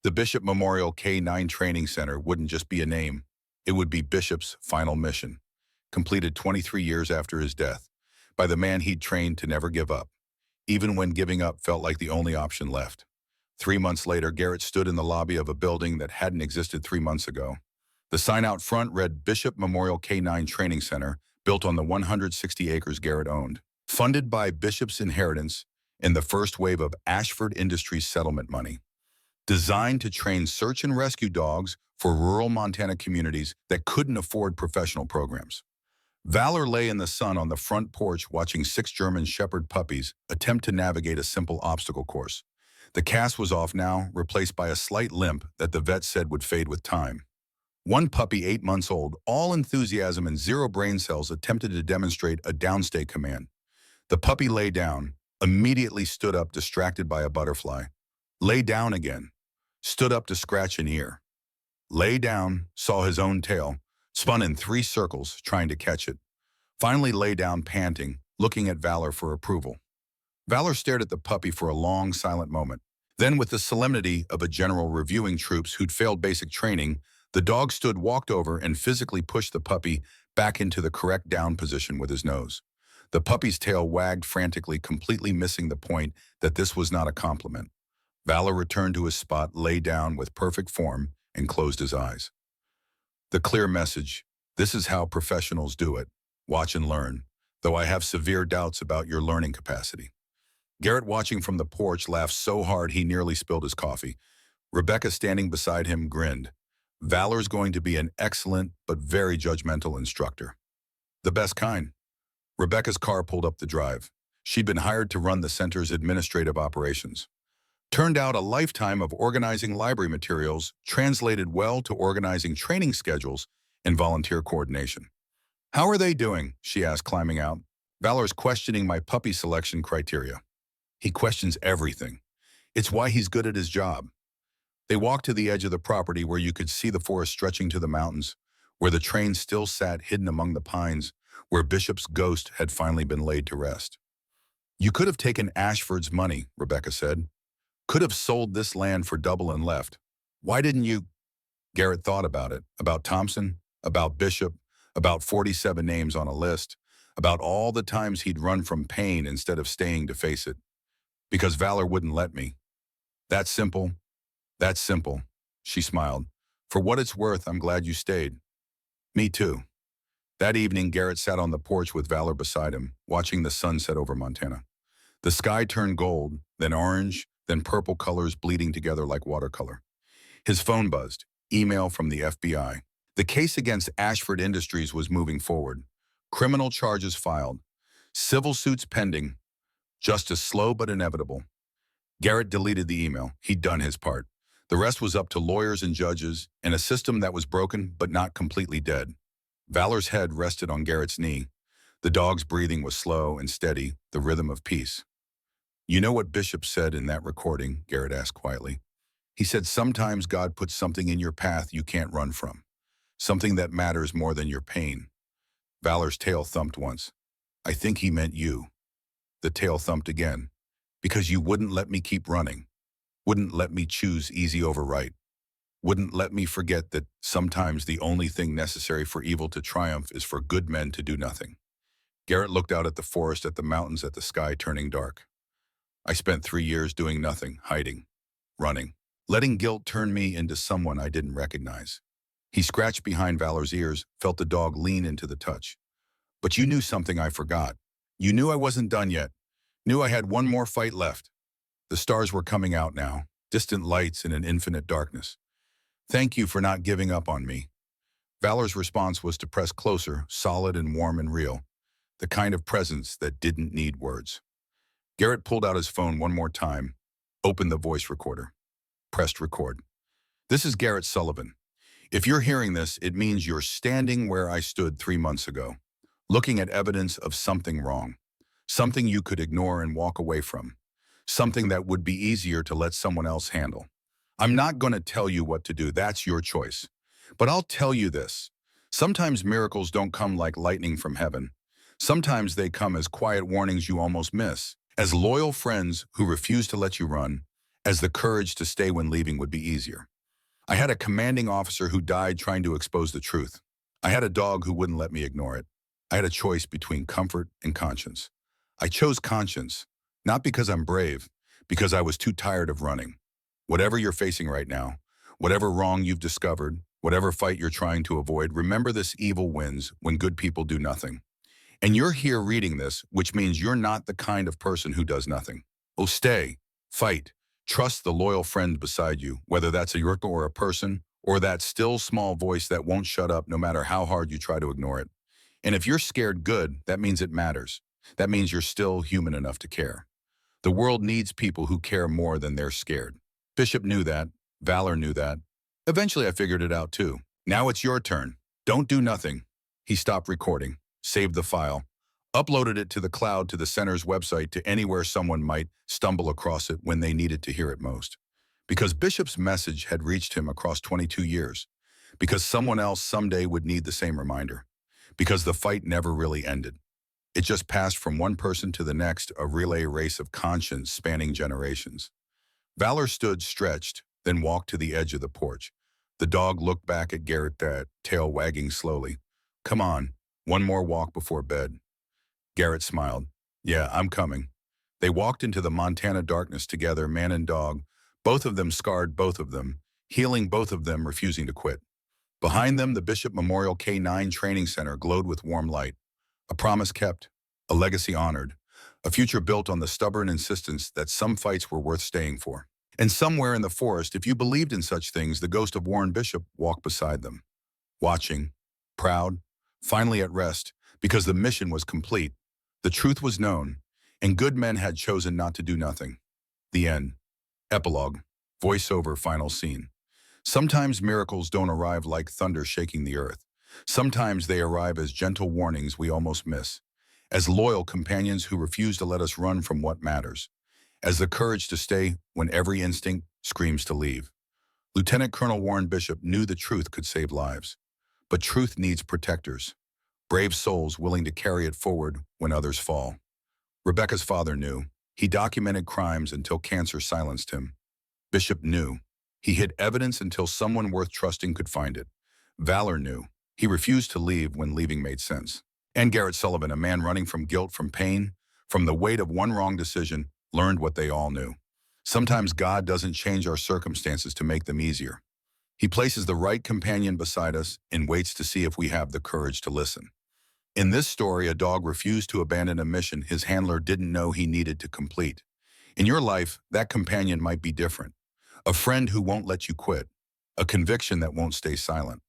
The Bishop Memorial K-9 Training Center wouldn't just be a name. It would be Bishop's final mission, completed 23 years after his death, by the man he'd trained to never give up, even when giving up felt like the only option left. 3 months later, Garrett stood in the lobby of a building that hadn't existed 3 months ago. The sign out front read Bishop Memorial K-9 Training Center, built on the 160 acres Garrett owned, funded by Bishop's inheritance in the first wave of Ashford Industries settlement money. Designed to train search and rescue dogs for rural Montana communities that couldn't afford professional programs. Valor lay in the sun on the front porch watching 6 German Shepherd puppies attempt to navigate a simple obstacle course. The cast was off now, replaced by a slight limp that the vet said would fade with time. One puppy, 8 months old, all enthusiasm and 0 brain cells, attempted to demonstrate a downstay command. The puppy lay down, immediately stood up distracted by a butterfly. Lay down again. Stood up to scratch an ear. Lay down, saw his own tail, spun in 3 circles, trying to catch it. Finally lay down panting, looking at Valor for approval. Valor stared at the puppy for a long, silent moment. Then, with the solemnity of a general reviewing troops who'd failed basic training, the dog stood, walked over, and physically pushed the puppy back into the correct down position with his nose. The puppy's tail wagged frantically, completely missing the point that this was not a compliment. Valor returned to his spot, lay down with perfect form, and closed his eyes. The clear message: this is how professionals do it. Watch and learn, though I have severe doubts about your learning capacity. Garrett, watching from the porch, laughed so hard he nearly spilled his coffee. Rebecca, standing beside him, grinned. Valor's going to be an excellent but very judgmental instructor. The best kind. Rebecca's car pulled up the drive. She'd been hired to run the center's administrative operations. Turned out a lifetime of organizing library materials translated well to organizing training schedules and volunteer coordination. How are they doing? She asked, climbing out. Valor's questioning my puppy selection criteria. He questions everything. It's why he's good at his job. They walked to the edge of the property where you could see the forest stretching to the mountains, where the train still sat hidden among the pines, where Bishop's ghost had finally been laid to rest. You could have taken Ashford's money, Rebecca said. Could have sold this land for double and left. Why didn't you? Garrett thought about it, about Thompson, about Bishop, about 47 names on a list, about all the times he'd run from pain instead of staying to face it. Because Valor wouldn't let me. That's simple. That's simple. She smiled. For what it's worth, I'm glad you stayed. Me too. That evening, Garrett sat on the porch with Valor beside him, watching the sun set over Montana. The sky turned gold, then orange, then purple colors bleeding together like watercolor. His phone buzzed. Email from the FBI. The case against Ashford Industries was moving forward. Criminal charges filed. Civil suits pending. Justice slow but inevitable. Garrett deleted the email. He'd done his part. The rest was up to lawyers and judges, and a system that was broken but not completely dead. Valor's head rested on Garrett's knee. The dog's breathing was slow and steady, the rhythm of peace. You know what Bishop said in that recording? Garrett asked quietly. He said, sometimes God puts something in your path you can't run from. Something that matters more than your pain. Valor's tail thumped once. I think he meant you. The tail thumped again. Because you wouldn't let me keep running. Wouldn't let me choose easy over right. Wouldn't let me forget that sometimes the only thing necessary for evil to triumph is for good men to do nothing. Garrett looked out at the forest, at the mountains, at the sky turning dark. I spent 3 years doing nothing, hiding, running, letting guilt turn me into someone I didn't recognize. He scratched behind Valor's ears, felt the dog lean into the touch. But you knew something I forgot. You knew I wasn't done yet. Knew I had one more fight left. The stars were coming out now, distant lights in an infinite darkness. Thank you for not giving up on me. Valor's response was to press closer, solid and warm and real. The kind of presence that didn't need words. Garrett pulled out his phone one more time, opened the voice recorder, pressed record. This is Garrett Sullivan. If you're hearing this, it means you're standing where I stood 3 months ago, looking at evidence of something wrong, something you could ignore and walk away from, something that would be easier to let someone else handle. I'm not going to tell you what to do, that's your choice. But I'll tell you this. Sometimes miracles don't come like lightning from heaven. Sometimes they come as quiet warnings you almost miss, as loyal friends who refuse to let you run, as the courage to stay when leaving would be easier. I had a commanding officer who died trying to expose the truth. I had a dog who wouldn't let me ignore it. I had a choice between comfort and conscience. I chose conscience, not because I'm brave, because I was too tired of running. Whatever you're facing right now, whatever wrong you've discovered, whatever fight you're trying to avoid, remember this: evil wins when good people do nothing. And you're here reading this, which means you're not the kind of person who does nothing. Oh, stay, fight, trust the loyal friend beside you, whether that's a Yurka or a person, or that still small voice that won't shut up no matter how hard you try to ignore it. And if you're scared good, that means it matters. That means you're still human enough to care. The world needs people who care more than they're scared. Bishop knew that. Valor knew that. Eventually I figured it out too. Now it's your turn. Don't do nothing. He stopped recording, saved the file, uploaded it to the cloud, to the center's website, to anywhere someone might stumble across it when they needed to hear it most. Because Bishop's message had reached him across 22 years. Because someone else someday would need the same reminder. Because the fight never really ended. It just passed from one person to the next, a relay race of conscience spanning generations. Valor stood stretched, then walked to the edge of the porch. The dog looked back at Garrett, that tail wagging slowly. Come on, one more walk before bed. Garrett smiled. Yeah, I'm coming. They walked into the Montana darkness together, man and dog, both of them scarred, both of them, healing, both of them refusing to quit. Behind them, the Bishop Memorial K-9 Training Center glowed with warm light. A promise kept, a legacy honored, a future built on the stubborn insistence that some fights were worth staying for. And somewhere in the forest, if you believed in such things, the ghost of Warren Bishop walked beside them, watching, proud, finally at rest, because the mission was complete. The truth was known, and good men had chosen not to do nothing. The end. Epilogue. Voiceover. Final scene. Sometimes miracles don't arrive like thunder shaking the earth. Sometimes they arrive as gentle warnings we almost miss, as loyal companions who refuse to let us run from what matters, as the courage to stay when every instinct screams to leave. Lieutenant Colonel Warren Bishop knew the truth could save lives. But truth needs protectors, brave souls willing to carry it forward when others fall. Rebecca's father knew. He documented crimes until cancer silenced him. Bishop knew. He hid evidence until someone worth trusting could find it. Valor knew. He refused to leave when leaving made sense. And Garrett Sullivan, a man running from guilt, from pain, from the weight of one wrong decision, learned what they all knew. Sometimes God doesn't change our circumstances to make them easier. He places the right companion beside us and waits to see if we have the courage to listen. In this story, a dog refused to abandon a mission his handler didn't know he needed to complete. In your life, that companion might be different. A friend who won't let you quit. A conviction that won't stay silent.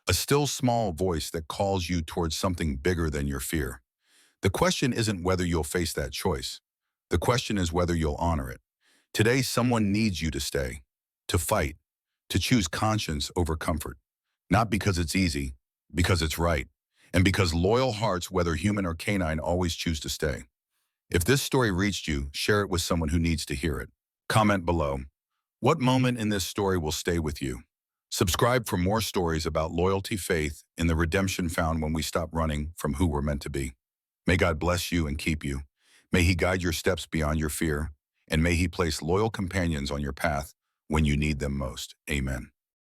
A still small voice that calls you towards something bigger than your fear. The question isn't whether you'll face that choice. The question is whether you'll honor it. Today, someone needs you to stay, to fight, to choose conscience over comfort. Not because it's easy, because it's right. And because loyal hearts, whether human or canine, always choose to stay. If this story reached you, share it with someone who needs to hear it. Comment below. What moment in this story will stay with you? Subscribe for more stories about loyalty, faith, and the redemption found when we stop running from who we're meant to be. May God bless you and keep you. May He guide your steps beyond your fear, and may He place loyal companions on your path when you need them most. Amen.